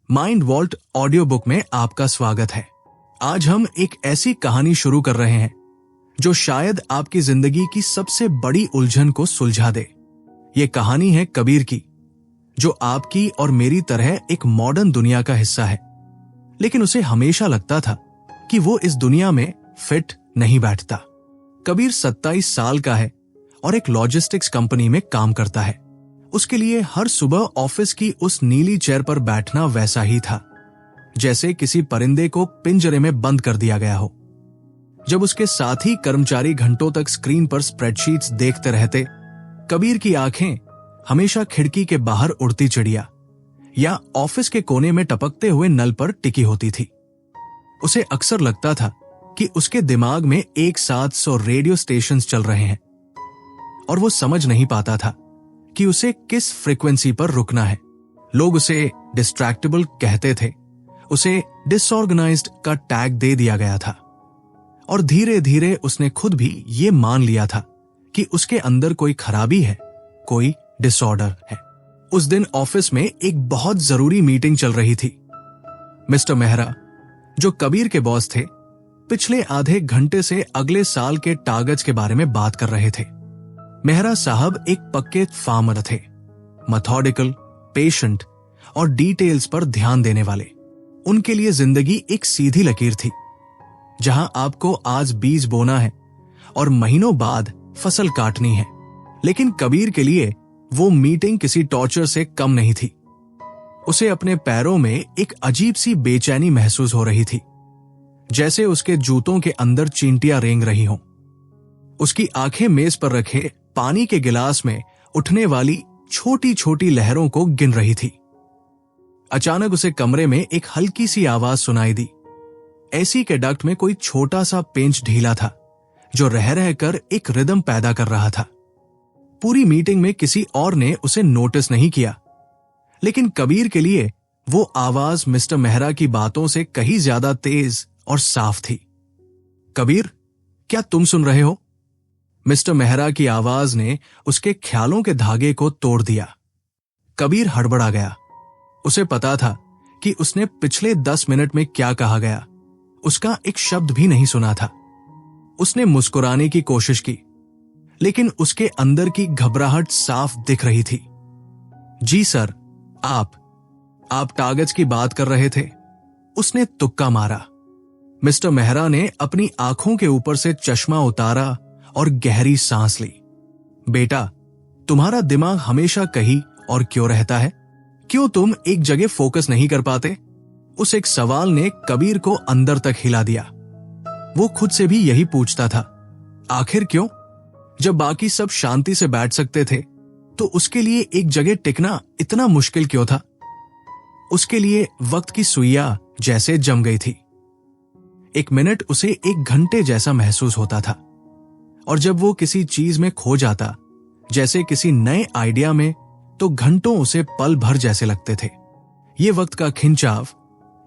Mind vault audio book में आपका स्वागत है। आज हम एक ऐसी कहानी शुरू कर रहे हैं जो शायद आपकी जिंदगी की सबसे बड़ी उलझन को सुलझा दे। ये कहानी है कबीर की, जो आपकी और मेरी तरह एक मॉडर्न दुनिया का हिस्सा है, लेकिन उसे हमेशा लगता था कि वो इस दुनिया में फिट नहीं बैठता। कबीर 27 साल का है और एक लॉजिस्टिक्स कंपनी में काम करता है। उसके लिए हर सुबह ऑफिस की उस नीली चेयर पर बैठना वैसा ही था जैसे किसी परिंदे को पिंजरे में बंद कर दिया गया हो। जब उसके साथी कर्मचारी घंटों तक स्क्रीन पर स्प्रेडशीट्स देखते रहते, कबीर की आंखें हमेशा खिड़की के बाहर उड़ती चिड़िया या ऑफिस के कोने में टपकते हुए नल पर टिकी होती थी। उसे अक्सर लगता था कि उसके दिमाग में एक साथ 100 रेडियो स्टेशंस चल रहे हैं और वो समझ नहीं पाता था कि उसे किस फ्रीक्वेंसी पर रुकना है। लोग उसे डिस्ट्रैक्टेबल कहते थे, उसे डिसऑर्गेनाइज्ड का टैग दे दिया गया था और धीरे धीरे उसने खुद भी ये मान लिया था कि उसके अंदर कोई खराबी है, कोई डिसऑर्डर है। उस दिन ऑफिस में एक बहुत जरूरी मीटिंग चल रही थी। मिस्टर मेहरा, जो कबीर के बॉस थे, पिछले आधे घंटे से अगले साल के टारगेट्स के बारे में बात कर रहे थे। मेहरा साहब एक पक्के फार्मर थे, मेथोडिकल, पेशेंट और डिटेल्स पर ध्यान देने वाले। उनके लिए जिंदगी एक सीधी लकीर थी, जहां आपको आज बीज बोना है और महीनों बाद फसल काटनी है। लेकिन कबीर के लिए वो मीटिंग किसी टॉर्चर से कम नहीं थी। उसे अपने पैरों में एक अजीब सी बेचैनी महसूस हो रही थी, जैसे उसके जूतों के अंदर चींटियां रेंग रही हों। उसकी आंखें मेज पर रखे पानी के गिलास में उठने वाली छोटी छोटी लहरों को गिन रही थी। अचानक उसे कमरे में एक हल्की सी आवाज सुनाई दी। एसी के डक्ट में कोई छोटा सा पेंच ढीला था, जो रह रहकर एक रिदम पैदा कर रहा था। पूरी मीटिंग में किसी और ने उसे नोटिस नहीं किया, लेकिन कबीर के लिए वो आवाज मिस्टर मेहरा की बातों से कहीं ज्यादा तेज और साफ थी। कबीर, क्या तुम सुन रहे हो? मिस्टर मेहरा की आवाज ने उसके ख्यालों के धागे को तोड़ दिया। कबीर हड़बड़ा गया। उसे पता था कि उसने पिछले 10 मिनट में क्या कहा गया। उसका एक शब्द भी नहीं सुना था। उसने मुस्कुराने की कोशिश की, लेकिन उसके अंदर की घबराहट साफ दिख रही थी। जी सर, आप टारगेट्स की बात कर रहे थे। उसने तुक्का मारा। मिस्टर मेहरा ने अपनी आंखों के ऊपर से चश्मा उतारा और गहरी सांस ली। बेटा, तुम्हारा दिमाग हमेशा कहीं और क्यों रहता है? क्यों तुम एक जगह फोकस नहीं कर पाते? उस एक सवाल ने कबीर को अंदर तक हिला दिया। वो खुद से भी यही पूछता था, आखिर क्यों? जब बाकी सब शांति से बैठ सकते थे, तो उसके लिए एक जगह टिकना इतना मुश्किल क्यों था? उसके लिए वक्त की सुइया जैसे जम गई थी। एक मिनट उसे एक घंटे जैसा महसूस होता था, और जब वो किसी चीज में खो जाता, जैसे किसी नए आइडिया में, तो घंटों उसे पल भर जैसे लगते थे। ये वक्त का खिंचाव,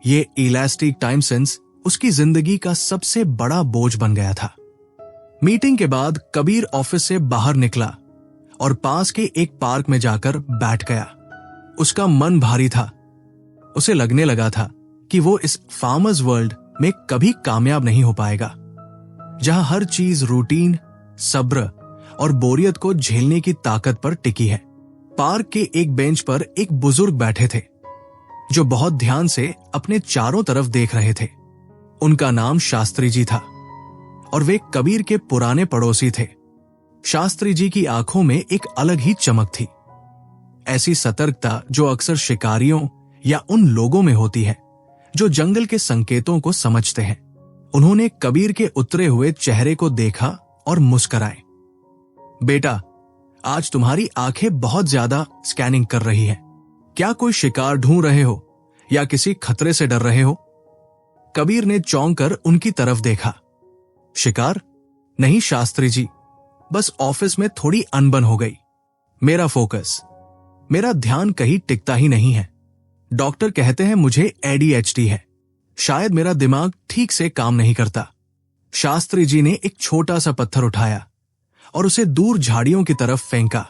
ये इलास्टिक टाइम सेंस उसकी जिंदगी का सबसे बड़ा बोझ बन गया था। मीटिंग के बाद कबीर ऑफिस से बाहर निकला और पास के एक पार्क में जाकर बैठ गया। उसका मन भारी था। उसे लगने लगा था कि वो इस फार्मर्स वर्ल्ड में कभी कामयाब नहीं हो पाएगा, जहां हर चीज रूटीन, सब्र और बोरियत को झेलने की ताकत पर टिकी है। पार्क के एक बेंच पर एक बुजुर्ग बैठे थे, जो बहुत ध्यान से अपने चारों तरफ देख रहे थे। उनका नाम शास्त्री जी था और वे कबीर के पुराने पड़ोसी थे। शास्त्री जी की आंखों में एक अलग ही चमक थी, ऐसी सतर्कता जो अक्सर शिकारियों या उन लोगों में होती है जो जंगल के संकेतों को समझते हैं। उन्होंने कबीर के उतरे हुए चेहरे को देखा और मुस्कुराए। बेटा, आज तुम्हारी आंखें बहुत ज्यादा स्कैनिंग कर रही हैं। क्या कोई शिकार ढूंढ रहे हो या किसी खतरे से डर रहे हो? कबीर ने चौंक कर उनकी तरफ देखा। शिकार? नहीं शास्त्री जी, बस ऑफिस में थोड़ी अनबन हो गई। मेरा ध्यान कहीं टिकता ही नहीं है। डॉक्टर कहते हैं मुझे ADHD है। शायद मेरा दिमाग ठीक से काम नहीं करता। शास्त्री जी ने एक छोटा सा पत्थर उठाया और उसे दूर झाड़ियों की तरफ फेंका।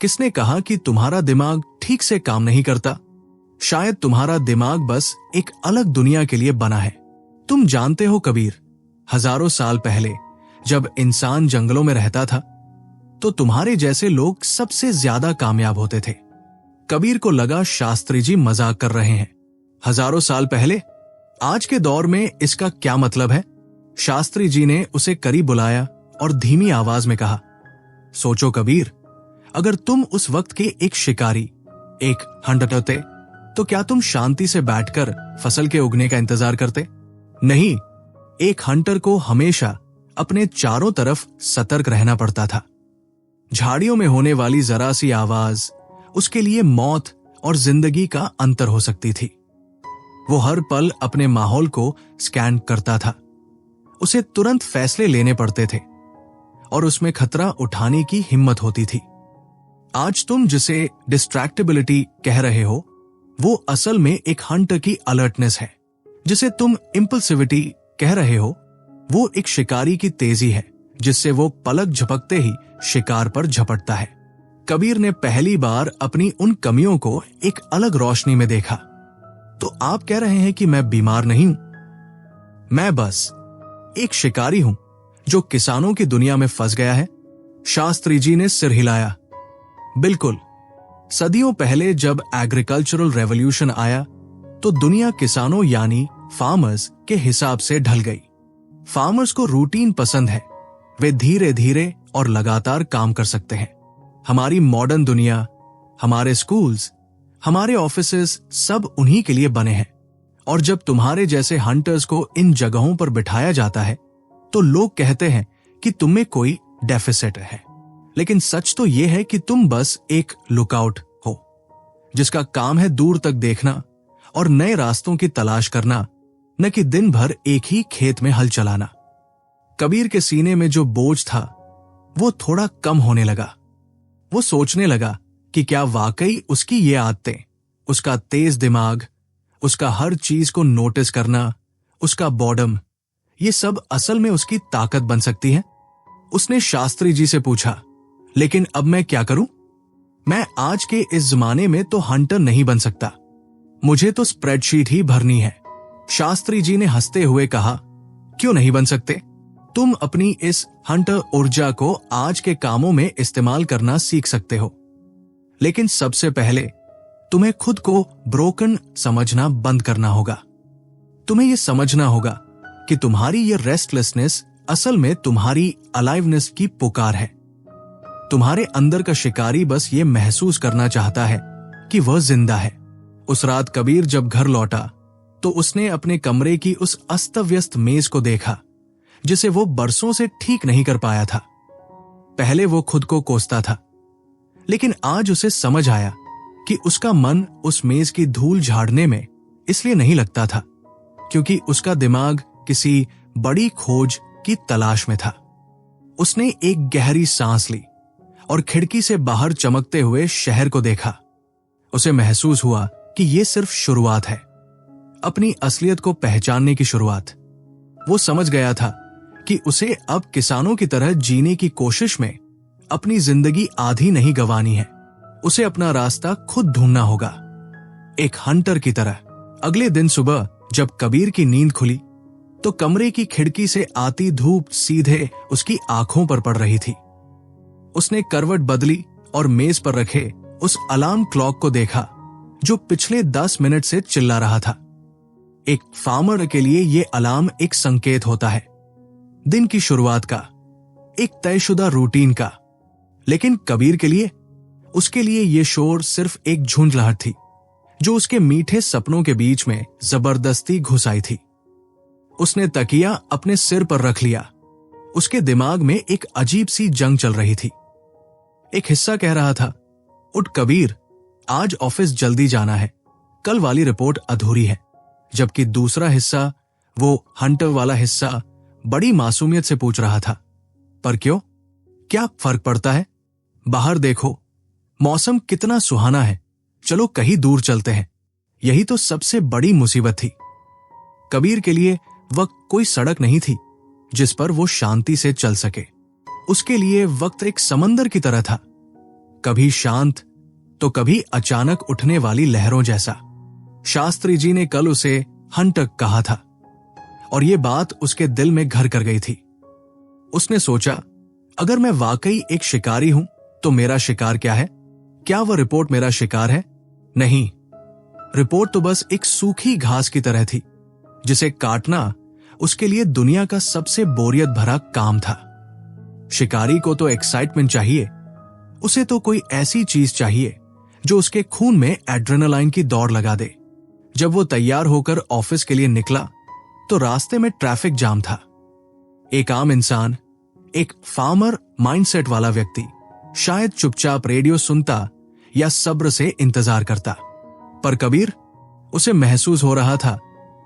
किसने कहा कि तुम्हारा दिमाग ठीक से काम नहीं करता? शायद तुम्हारा दिमाग बस एक अलग दुनिया के लिए बना है। तुम जानते हो कबीर, हजारों साल पहले जब इंसान जंगलों में रहता था तो तुम्हारे जैसे लोग सबसे ज्यादा कामयाब होते थे। कबीर को लगा शास्त्री जी मजाक कर रहे हैं। हजारों साल पहले? आज के दौर में इसका क्या मतलब है? शास्त्री जी ने उसे करीब बुलाया और धीमी आवाज में कहा, सोचो कबीर, अगर तुम उस वक्त के एक शिकारी, एक हंटर होते तो क्या तुम शांति से बैठकर फसल के उगने का इंतजार करते? नहीं, एक हंटर को हमेशा अपने चारों तरफ सतर्क रहना पड़ता था। झाड़ियों में होने वाली जरा सी आवाज उसके लिए मौत और जिंदगी का अंतर हो सकती थी। वो हर पल अपने माहौल को स्कैन करता था। उसे तुरंत फैसले लेने पड़ते थे और उसमें खतरा उठाने की हिम्मत होती थी। आज तुम जिसे डिस्ट्रैक्टेबिलिटी कह रहे हो, वो असल में एक हंटर की अलर्टनेस है। जिसे तुम इंपल्सिविटी कह रहे हो, वो एक शिकारी की तेजी है जिससे वो पलक झपकते ही शिकार पर झपटता है। कबीर ने पहली बार अपनी उन कमियों को एक अलग रोशनी में देखा। तो आप कह रहे हैं कि मैं बीमार नहीं हूं? मैं बस एक शिकारी हूं जो किसानों की दुनिया में फंस गया है। शास्त्री जी ने सिर हिलाया। बिल्कुल, सदियों पहले जब एग्रीकल्चरल रेवोल्यूशन आया तो दुनिया किसानों यानी फार्मर्स के हिसाब से ढल गई। फार्मर्स को रूटीन पसंद है। वे धीरे धीरे और लगातार काम कर सकते हैं। हमारी मॉडर्न दुनिया, हमारे स्कूल्स, हमारे ऑफिसेस सब उन्हीं के लिए बने हैं। और जब तुम्हारे जैसे हंटर्स को इन जगहों पर बिठाया जाता है तो लोग कहते हैं कि तुम में कोई डेफिसिट है। लेकिन सच तो यह है कि तुम बस एक लुकआउट हो जिसका काम है दूर तक देखना और नए रास्तों की तलाश करना, न कि दिन भर एक ही खेत में हल चलाना। कबीर के सीने में जो बोझ था वो थोड़ा कम होने लगा। वो सोचने लगा कि क्या वाकई उसकी ये आदतें, उसका तेज दिमाग, उसका हर चीज को नोटिस करना, उसका बॉर्डम, ये सब असल में उसकी ताकत बन सकती है। उसने शास्त्री जी से पूछा, लेकिन अब मैं क्या करूं? मैं आज के इस जमाने में तो हंटर नहीं बन सकता। मुझे तो स्प्रेडशीट ही भरनी है। शास्त्री जी ने हंसते हुए कहा, क्यों नहीं बन सकते? तुम अपनी इस हंटर ऊर्जा को आज के कामों में इस्तेमाल करना सीख सकते हो। लेकिन सबसे पहले तुम्हें खुद को ब्रोकन समझना बंद करना होगा। तुम्हें यह समझना होगा कि तुम्हारी ये रेस्टलेसनेस असल में तुम्हारी अलाइवनेस की पुकार है। तुम्हारे अंदर का शिकारी बस ये महसूस करना चाहता है कि वह जिंदा है। उस रात कबीर जब घर लौटा तो उसने अपने कमरे की उस अस्त-व्यस्त मेज को देखा जिसे वो बरसों से ठीक नहीं कर पाया था। पहले वो खुद को कोसता था, लेकिन आज उसे समझ आया कि उसका मन उस मेज की धूल झाड़ने में इसलिए नहीं लगता था क्योंकि उसका दिमाग किसी बड़ी खोज की तलाश में था। उसने एक गहरी सांस ली और खिड़की से बाहर चमकते हुए शहर को देखा। उसे महसूस हुआ कि यह सिर्फ शुरुआत है, अपनी असलियत को पहचानने की शुरुआत। वो समझ गया था कि उसे अब किसानों की तरह जीने की कोशिश में अपनी जिंदगी आधी नहीं गंवानी है। उसे अपना रास्ता खुद ढूंढना होगा, एक हंटर की तरह। अगले दिन सुबह जब कबीर की नींद खुली तो कमरे की खिड़की से आती धूप सीधे उसकी आंखों पर पड़ रही थी। उसने करवट बदली और मेज पर रखे उस अलार्म क्लॉक को देखा जो पिछले 10 मिनट से चिल्ला रहा था। एक फार्मर के लिए यह अलार्म एक संकेत होता है, दिन की शुरुआत का, एक तयशुदा रूटीन का। लेकिन कबीर के लिए, उसके लिए यह शोर सिर्फ एक झुंझलाहट थी जो उसके मीठे सपनों के बीच में जबरदस्ती घुस आई थी। उसने तकिया अपने सिर पर रख लिया। उसके दिमाग में एक अजीब सी जंग चल रही थी। एक हिस्सा कह रहा था, उठ कबीर, आज ऑफिस जल्दी जाना है, कल वाली रिपोर्ट अधूरी है। जबकि दूसरा हिस्सा, वो हंटर वाला हिस्सा, बड़ी मासूमियत से पूछ रहा था, पर क्यों? क्या फर्क पड़ता है? बाहर देखो, मौसम कितना सुहाना है, चलो कहीं दूर चलते हैं। यही तो सबसे बड़ी मुसीबत थी। कबीर के लिए वक्त कोई सड़क नहीं थी जिस पर वो शांति से चल सके। उसके लिए वक्त एक समंदर की तरह था, कभी शांत तो कभी अचानक उठने वाली लहरों जैसा। शास्त्री जी ने कल उसे हंटर कहा था और ये बात उसके दिल में घर कर गई थी। उसने सोचा, अगर मैं वाकई एक शिकारी हूं तो मेरा शिकार क्या है? क्या वह रिपोर्ट मेरा शिकार है? नहीं, रिपोर्ट तो बस एक सूखी घास की तरह थी जिसे काटना उसके लिए दुनिया का सबसे बोरियत भरा काम था। शिकारी को तो एक्साइटमेंट चाहिए, उसे तो कोई ऐसी चीज चाहिए जो उसके खून में एड्रेनालाइन की दौड़ लगा दे। जब वो तैयार होकर ऑफिस के लिए निकला तो रास्ते में ट्रैफिक जाम था। एक आम इंसान, एक फार्मर माइंडसेट वाला व्यक्ति शायद चुपचाप रेडियो सुनता या सब्र से इंतजार करता, पर कबीर, उसे महसूस हो रहा था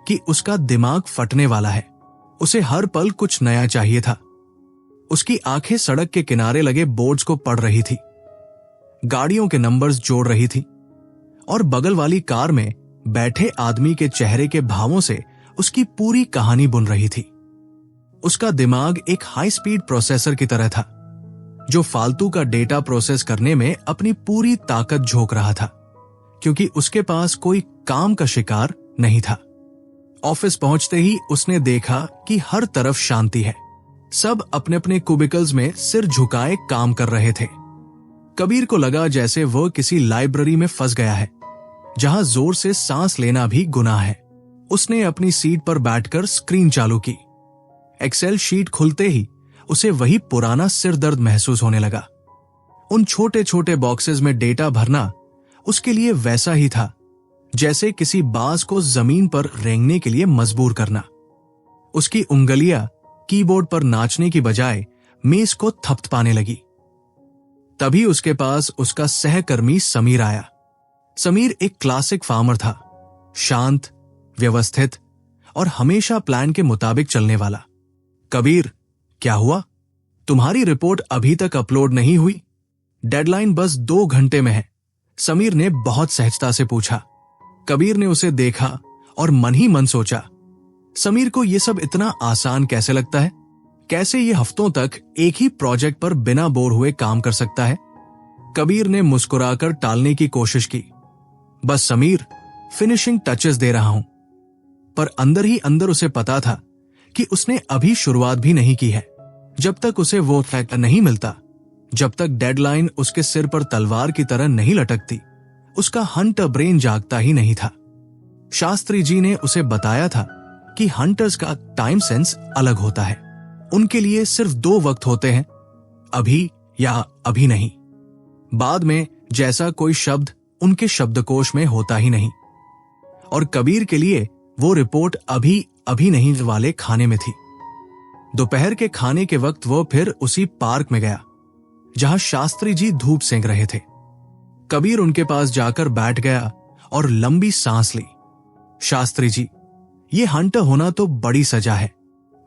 कि उसका दिमाग फटने वाला है। उसे हर पल कुछ नया चाहिए था। उसकी आंखें सड़क के किनारे लगे बोर्ड्स को पढ़ रही थी, गाड़ियों के नंबर्स जोड़ रही थी और बगल वाली कार में बैठे आदमी के चेहरे के भावों से उसकी पूरी कहानी बुन रही थी। उसका दिमाग एक हाई स्पीड प्रोसेसर की तरह था जो फालतू का डेटा प्रोसेस करने में अपनी पूरी ताकत झोंक रहा था, क्योंकि उसके पास कोई काम का शिकार नहीं था। ऑफिस पहुंचते ही उसने देखा कि हर तरफ शांति है। सब अपने अपने क्यूबिकल्स में सिर झुकाए काम कर रहे थे। कबीर को लगा जैसे वह किसी लाइब्रेरी में फंस गया है जहां जोर से सांस लेना भी गुनाह है। उसने अपनी सीट पर बैठकर स्क्रीन चालू की। एक्सेल शीट खुलते ही उसे वही पुराना सिरदर्द महसूस होने लगा। उन छोटे छोटे बॉक्सेस में डेटा भरना उसके लिए वैसा ही था जैसे किसी बाज को जमीन पर रेंगने के लिए मजबूर करना। उसकी उंगलियां कीबोर्ड पर नाचने की बजाय मेज को थपथपाने लगी। तभी उसके पास उसका सहकर्मी समीर आया। समीर एक क्लासिक फार्मर था, शांत, व्यवस्थित और हमेशा प्लान के मुताबिक चलने वाला। कबीर, क्या हुआ? तुम्हारी रिपोर्ट अभी तक अपलोड नहीं हुई? डेडलाइन बस 2 घंटे में है, समीर ने बहुत सहजता से पूछा। कबीर ने उसे देखा और मन ही मन सोचा, समीर को यह सब इतना आसान कैसे लगता है? कैसे ये हफ्तों तक एक ही प्रोजेक्ट पर बिना बोर हुए काम कर सकता है? कबीर ने मुस्कुराकर टालने की कोशिश की। बस समीर, फिनिशिंग टचेस दे रहा हूं। पर अंदर ही अंदर उसे पता था कि उसने अभी शुरुआत भी नहीं की है। जब तक उसे वो फैक्ट नहीं मिलता, जब तक डेडलाइन उसके सिर पर तलवार की तरह नहीं लटकती, उसका हंटर ब्रेन जागता ही नहीं था। शास्त्री जी ने उसे बताया था कि हंटर्स का टाइम सेंस अलग होता है। उनके लिए सिर्फ 2 वक्त होते हैं, अभी या अभी नहीं। बाद में जैसा कोई शब्द उनके शब्दकोश में होता ही नहीं। और कबीर के लिए वो रिपोर्ट अभी अभी नहीं वाले खाने में थी। दोपहर के खाने के वक्त वो फिर उसी पार्क में गया जहां शास्त्री जी धूप सेंक रहे थे। कबीर उनके पास जाकर बैठ गया और लंबी सांस ली। शास्त्री जी, ये हंटर होना तो बड़ी सजा है।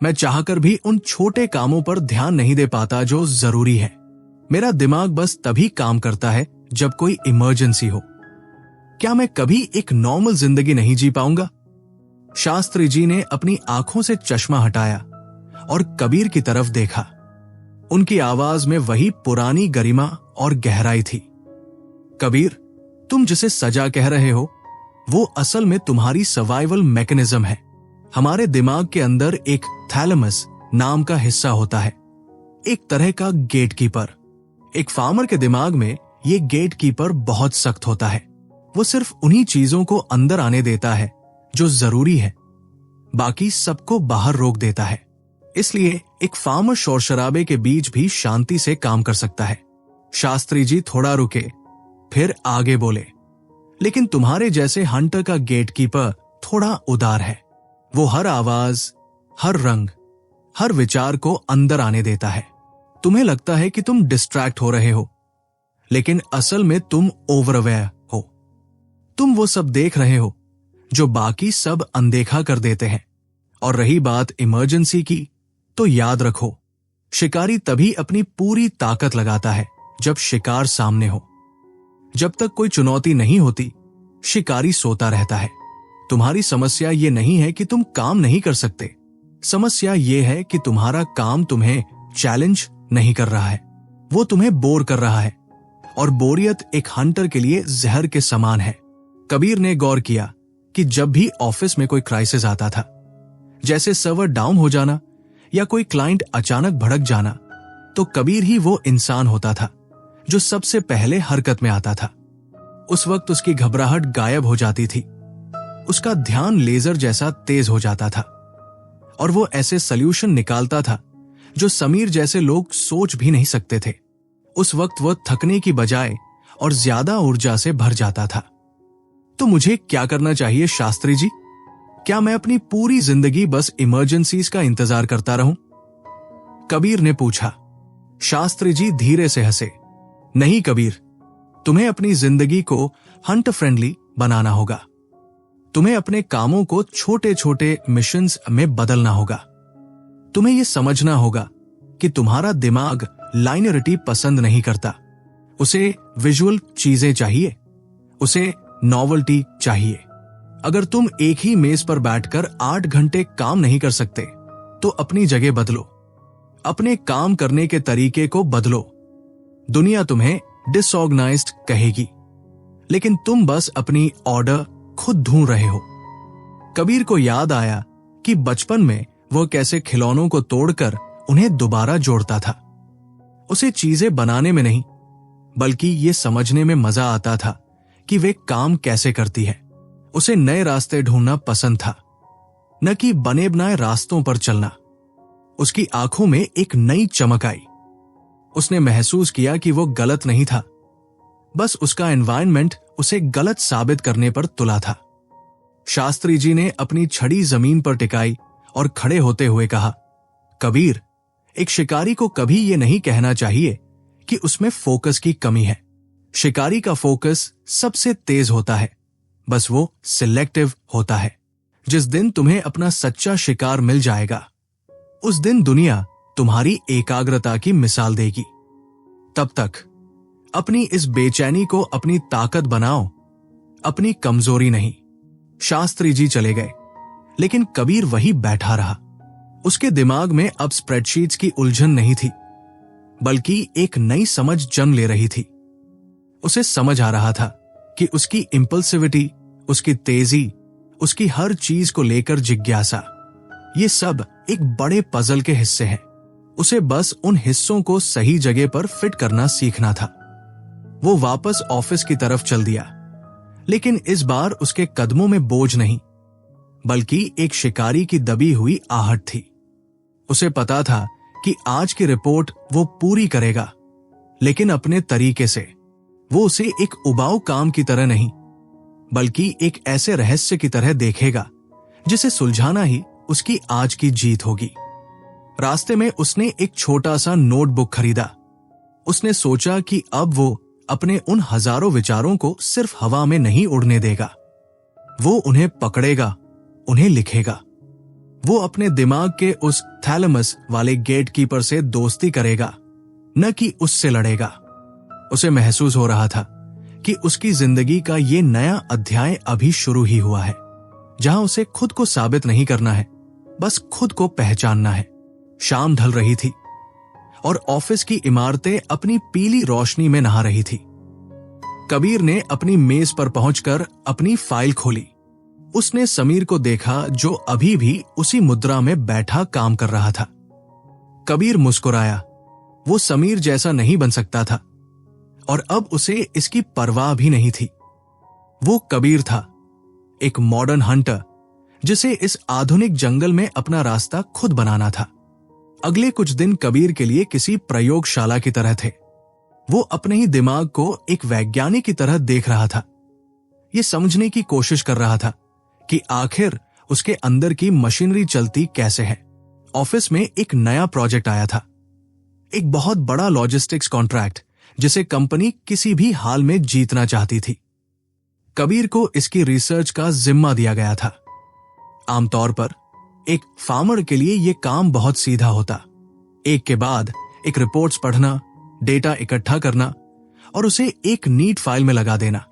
मैं चाहकर भी उन छोटे कामों पर ध्यान नहीं दे पाता जो जरूरी है। मेरा दिमाग बस तभी काम करता है जब कोई इमरजेंसी हो। क्या मैं कभी एक नॉर्मल जिंदगी नहीं जी पाऊंगा? शास्त्री जी ने अपनी आंखों से चश्मा हटाया और कबीर की तरफ देखा। उनकी आवाज में वही पुरानी गरिमा और गहराई थी। कबीर, तुम जिसे सजा कह रहे हो वो असल में तुम्हारी सर्वाइवल मैकेनिज्म है। हमारे दिमाग के अंदर एक थैलेमस नाम का हिस्सा होता है, एक तरह का गेटकीपर। एक फार्मर के दिमाग में ये गेटकीपर बहुत सख्त होता है। वो सिर्फ उन्हीं चीजों को अंदर आने देता है जो जरूरी है, बाकी सबको बाहर रोक देता है। इसलिए एक फार्मर शोर शराबे के बीच भी शांति से काम कर सकता है। शास्त्री जी थोड़ा रुके, फिर आगे बोले, लेकिन तुम्हारे जैसे हंटर का गेटकीपर थोड़ा उदार है। वो हर आवाज, हर रंग, हर विचार को अंदर आने देता है। तुम्हें लगता है कि तुम डिस्ट्रैक्ट हो रहे हो, लेकिन असल में तुम ओवरअवेयर हो। तुम वो सब देख रहे हो जो बाकी सब अनदेखा कर देते हैं। और रही बात इमरजेंसी की, तो याद रखो, शिकारी तभी अपनी पूरी ताकत लगाता है जब शिकार सामने हो। जब तक कोई चुनौती नहीं होती, शिकारी सोता रहता है। तुम्हारी समस्या ये नहीं है कि तुम काम नहीं कर सकते, समस्या ये है कि तुम्हारा काम तुम्हें चैलेंज नहीं कर रहा है, वो तुम्हें बोर कर रहा है। और बोरियत एक हंटर के लिए जहर के समान है। कबीर ने गौर किया कि जब भी ऑफिस में कोई क्राइसिस आता था, जैसे सर्वर डाउन हो जाना या कोई क्लाइंट अचानक भड़क जाना, तो कबीर ही वो इंसान होता था जो सबसे पहले हरकत में आता था। उस वक्त उसकी घबराहट गायब हो जाती थी, उसका ध्यान लेजर जैसा तेज हो जाता था और वो ऐसे सल्यूशन निकालता था जो समीर जैसे लोग सोच भी नहीं सकते थे। उस वक्त वो थकने की बजाय और ज्यादा ऊर्जा से भर जाता था। तो मुझे क्या करना चाहिए शास्त्री जी? क्या मैं अपनी पूरी जिंदगी बस इमरजेंसीज का इंतजार करता रहूं? कबीर ने पूछा। शास्त्री जी धीरे से हंसे। नहीं कबीर, तुम्हें अपनी जिंदगी को हंट फ्रेंडली बनाना होगा। तुम्हें अपने कामों को छोटे छोटे मिशंस में बदलना होगा। तुम्हें यह समझना होगा कि तुम्हारा दिमाग लाइनरिटी पसंद नहीं करता। उसे विजुअल चीजें चाहिए, उसे नॉवेल्टी चाहिए। अगर तुम एक ही मेज पर बैठकर 8 घंटे काम नहीं कर सकते तो अपनी जगह बदलो, अपने काम करने के तरीके को बदलो। दुनिया तुम्हें डिसऑर्गेनाइज्ड कहेगी, लेकिन तुम बस अपनी ऑर्डर खुद ढूंढ रहे हो। कबीर को याद आया कि बचपन में वह कैसे खिलौनों को तोड़कर उन्हें दोबारा जोड़ता था। उसे चीजें बनाने में नहीं, बल्कि ये समझने में मजा आता था कि वे काम कैसे करती है। उसे नए रास्ते ढूंढना पसंद था, न कि बने बनाए रास्तों पर चलना। उसकी आंखों में एक नई चमक आई। उसने महसूस किया कि वो गलत नहीं था, बस उसका एनवायरनमेंट उसे गलत साबित करने पर तुला था। शास्त्री जी ने अपनी छड़ी जमीन पर टिकाई और खड़े होते हुए कहा, कबीर, एक शिकारी को कभी ये नहीं कहना चाहिए कि उसमें फोकस की कमी है। शिकारी का फोकस सबसे तेज होता है, बस वो सिलेक्टिव होता है। जिस दिन तुम्हें अपना सच्चा शिकार मिल जाएगा, उस दिन दुनिया तुम्हारी एकाग्रता की मिसाल देगी। तब तक अपनी इस बेचैनी को अपनी ताकत बनाओ, अपनी कमजोरी नहीं। शास्त्री जी चले गए, लेकिन कबीर वही बैठा रहा। उसके दिमाग में अब स्प्रेडशीट्स की उलझन नहीं थी, बल्कि एक नई समझ जन्म ले रही थी। उसे समझ आ रहा था कि उसकी इंपल्सिविटी, उसकी तेजी, उसकी हर चीज को लेकर जिज्ञासा, ये सब एक बड़े पजल के हिस्से हैं। उसे बस उन हिस्सों को सही जगह पर फिट करना सीखना था। वो वापस ऑफिस की तरफ चल दिया, लेकिन इस बार उसके कदमों में बोझ नहीं, बल्कि एक शिकारी की दबी हुई आहट थी। उसे पता था कि आज की रिपोर्ट वो पूरी करेगा, लेकिन अपने तरीके से। वो उसे एक उबाऊ काम की तरह नहीं, बल्कि एक ऐसे रहस्य की तरह देखेगा जिसे सुलझाना ही उसकी आज की जीत होगी। रास्ते में उसने एक छोटा सा नोटबुक खरीदा। उसने सोचा कि अब वो अपने उन हजारों विचारों को सिर्फ हवा में नहीं उड़ने देगा। वो उन्हें पकड़ेगा, उन्हें लिखेगा। वो अपने दिमाग के उस थैलेमस वाले गेटकीपर से दोस्ती करेगा, न कि उससे लड़ेगा। उसे महसूस हो रहा था कि उसकी जिंदगी का ये नया अध्याय अभी शुरू ही हुआ है, जहां उसे खुद को साबित नहीं करना है, बस खुद को पहचानना है। शाम ढल रही थी और ऑफिस की इमारतें अपनी पीली रोशनी में नहा रही थी। कबीर ने अपनी मेज पर पहुंचकर अपनी फाइल खोली। उसने समीर को देखा, जो अभी भी उसी मुद्रा में बैठा काम कर रहा था। कबीर मुस्कुराया। वो समीर जैसा नहीं बन सकता था और अब उसे इसकी परवाह भी नहीं थी। वो कबीर था, एक मॉडर्न हंटर, जिसे इस आधुनिक जंगल में अपना रास्ता खुद बनाना था। अगले कुछ दिन कबीर के लिए किसी प्रयोगशाला की तरह थे। वो अपने ही दिमाग को एक वैज्ञानिक की तरह देख रहा था। ये समझने की कोशिश कर रहा था कि आखिर उसके अंदर की मशीनरी चलती कैसे है। ऑफिस में एक नया प्रोजेक्ट आया था, एक बहुत बड़ा लॉजिस्टिक्स कॉन्ट्रैक्ट जिसे कंपनी किसी भी हाल में जीतना चाहती थी। कबीर को इसकी रिसर्च का जिम्मा दिया गया था। आमतौर पर एक फार्मर के लिए यह काम बहुत सीधा होता, एक के बाद एक रिपोर्ट्स पढ़ना, डेटा इकट्ठा करना और उसे एक नीट फाइल में लगा देना।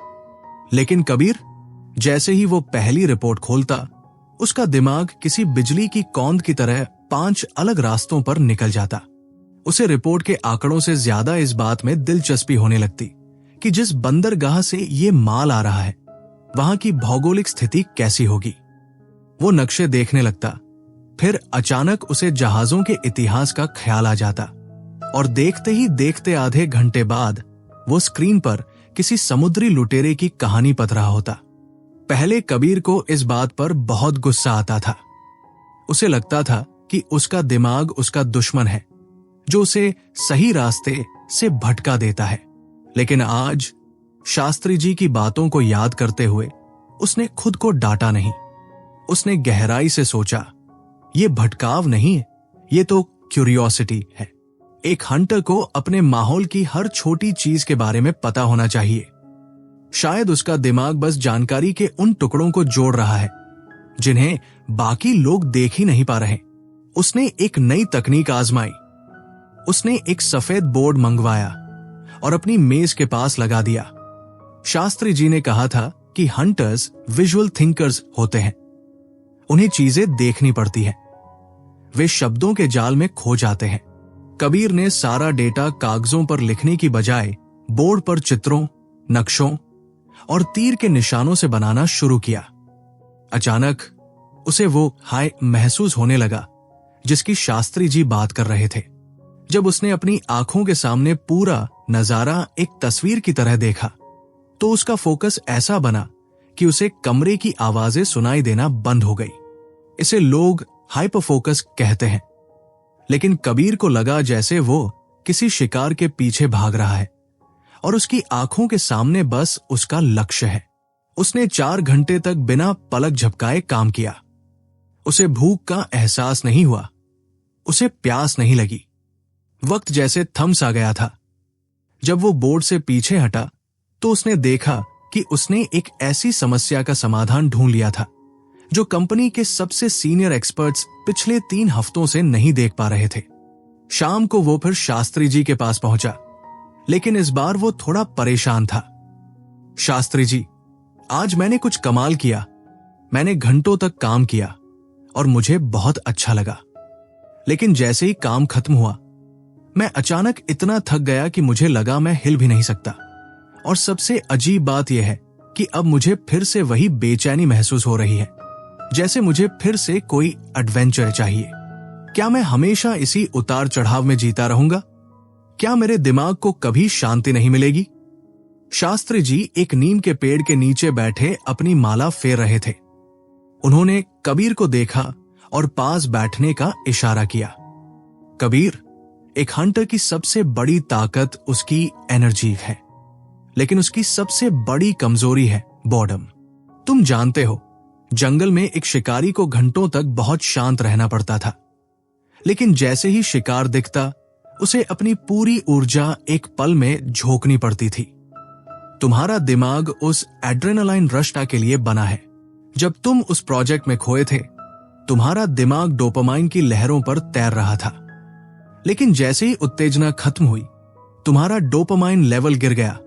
लेकिन कबीर, जैसे ही वो पहली रिपोर्ट खोलता, उसका दिमाग किसी बिजली की कौंध की तरह 5 अलग रास्तों पर निकल जाता। उसे रिपोर्ट के आंकड़ों से ज्यादा इस बात में दिलचस्पी होने लगती कि जिस बंदरगाह से ये माल आ रहा है वहां की भौगोलिक स्थिति कैसी होगी। वो नक्शे देखने लगता, फिर अचानक उसे जहाजों के इतिहास का ख्याल आ जाता और देखते ही देखते आधे घंटे बाद वो स्क्रीन पर किसी समुद्री लुटेरे की कहानी पढ़ रहा होता। पहले कबीर को इस बात पर बहुत गुस्सा आता था। उसे लगता था कि उसका दिमाग उसका दुश्मन है जो उसे सही रास्ते से भटका देता है। लेकिन आज शास्त्री जी की बातों को याद करते हुए उसने खुद को डांटा नहीं। उसने गहराई से सोचा, ये भटकाव नहीं है, ये तो क्यूरियोसिटी है। एक हंटर को अपने माहौल की हर छोटी चीज के बारे में पता होना चाहिए। शायद उसका दिमाग बस जानकारी के उन टुकड़ों को जोड़ रहा है जिन्हें बाकी लोग देख ही नहीं पा रहे। उसने एक नई तकनीक आजमाई। उसने एक सफेद बोर्ड मंगवाया और अपनी मेज के पास लगा दिया। शास्त्री जी ने कहा था कि हंटर्स विजुअल थिंकर्स होते हैं। उन्हें चीजें देखनी पड़ती हैं। वे शब्दों के जाल में खो जाते हैं। कबीर ने सारा डेटा कागजों पर लिखने की बजाय बोर्ड पर चित्रों, नक्शों और तीर के निशानों से बनाना शुरू किया। अचानक उसे वो हाय महसूस होने लगा जिसकी शास्त्री जी बात कर रहे थे। जब उसने अपनी आंखों के सामने पूरा नजारा एक तस्वीर की तरह देखा तो उसका फोकस ऐसा बना कि उसे कमरे की आवाजें सुनाई देना बंद हो गई। इसे लोग हाइपर फोकस कहते हैं, लेकिन कबीर को लगा जैसे वो किसी शिकार के पीछे भाग रहा है और उसकी आंखों के सामने बस उसका लक्ष्य है। उसने 4 घंटे तक बिना पलक झपकाए काम किया। उसे भूख का एहसास नहीं हुआ, उसे प्यास नहीं लगी। वक्त जैसे थम सा गया था। जब वो बोर्ड से पीछे हटा तो उसने देखा कि उसने एक ऐसी समस्या का समाधान ढूंढ लिया था जो कंपनी के सबसे सीनियर एक्सपर्ट्स पिछले 3 हफ्तों से नहीं देख पा रहे थे। शाम को वो फिर शास्त्री जी के पास पहुंचा, लेकिन इस बार वो थोड़ा परेशान था। शास्त्री जी, आज मैंने कुछ कमाल किया। मैंने घंटों तक काम किया और मुझे बहुत अच्छा लगा, लेकिन जैसे ही काम खत्म हुआ मैं अचानक इतना थक गया कि मुझे लगा मैं हिल भी नहीं सकता। और सबसे अजीब बात यह है कि अब मुझे फिर से वही बेचैनी महसूस हो रही है, जैसे मुझे फिर से कोई एडवेंचर चाहिए। क्या मैं हमेशा इसी उतार चढ़ाव में जीता रहूंगा? क्या मेरे दिमाग को कभी शांति नहीं मिलेगी? शास्त्री जी एक नीम के पेड़ के नीचे बैठे अपनी माला फेर रहे थे। उन्होंने कबीर को देखा और पास बैठने का इशारा किया। कबीर, एक हंटर की सबसे बड़ी ताकत उसकी एनर्जी है, लेकिन उसकी सबसे बड़ी कमजोरी है बॉर्डम। तुम जानते हो, जंगल में एक शिकारी को घंटों तक बहुत शांत रहना पड़ता था, लेकिन जैसे ही शिकार दिखता उसे अपनी पूरी ऊर्जा एक पल में झोंकनी पड़ती थी। तुम्हारा दिमाग उस एड्रेनालाइन रश के लिए बना है। जब तुम उस प्रोजेक्ट में खोए थे, तुम्हारा दिमाग डोपामाइन की लहरों पर तैर रहा था, लेकिन जैसे ही उत्तेजना खत्म हुई, तुम्हारा डोपामाइन लेवल गिर गया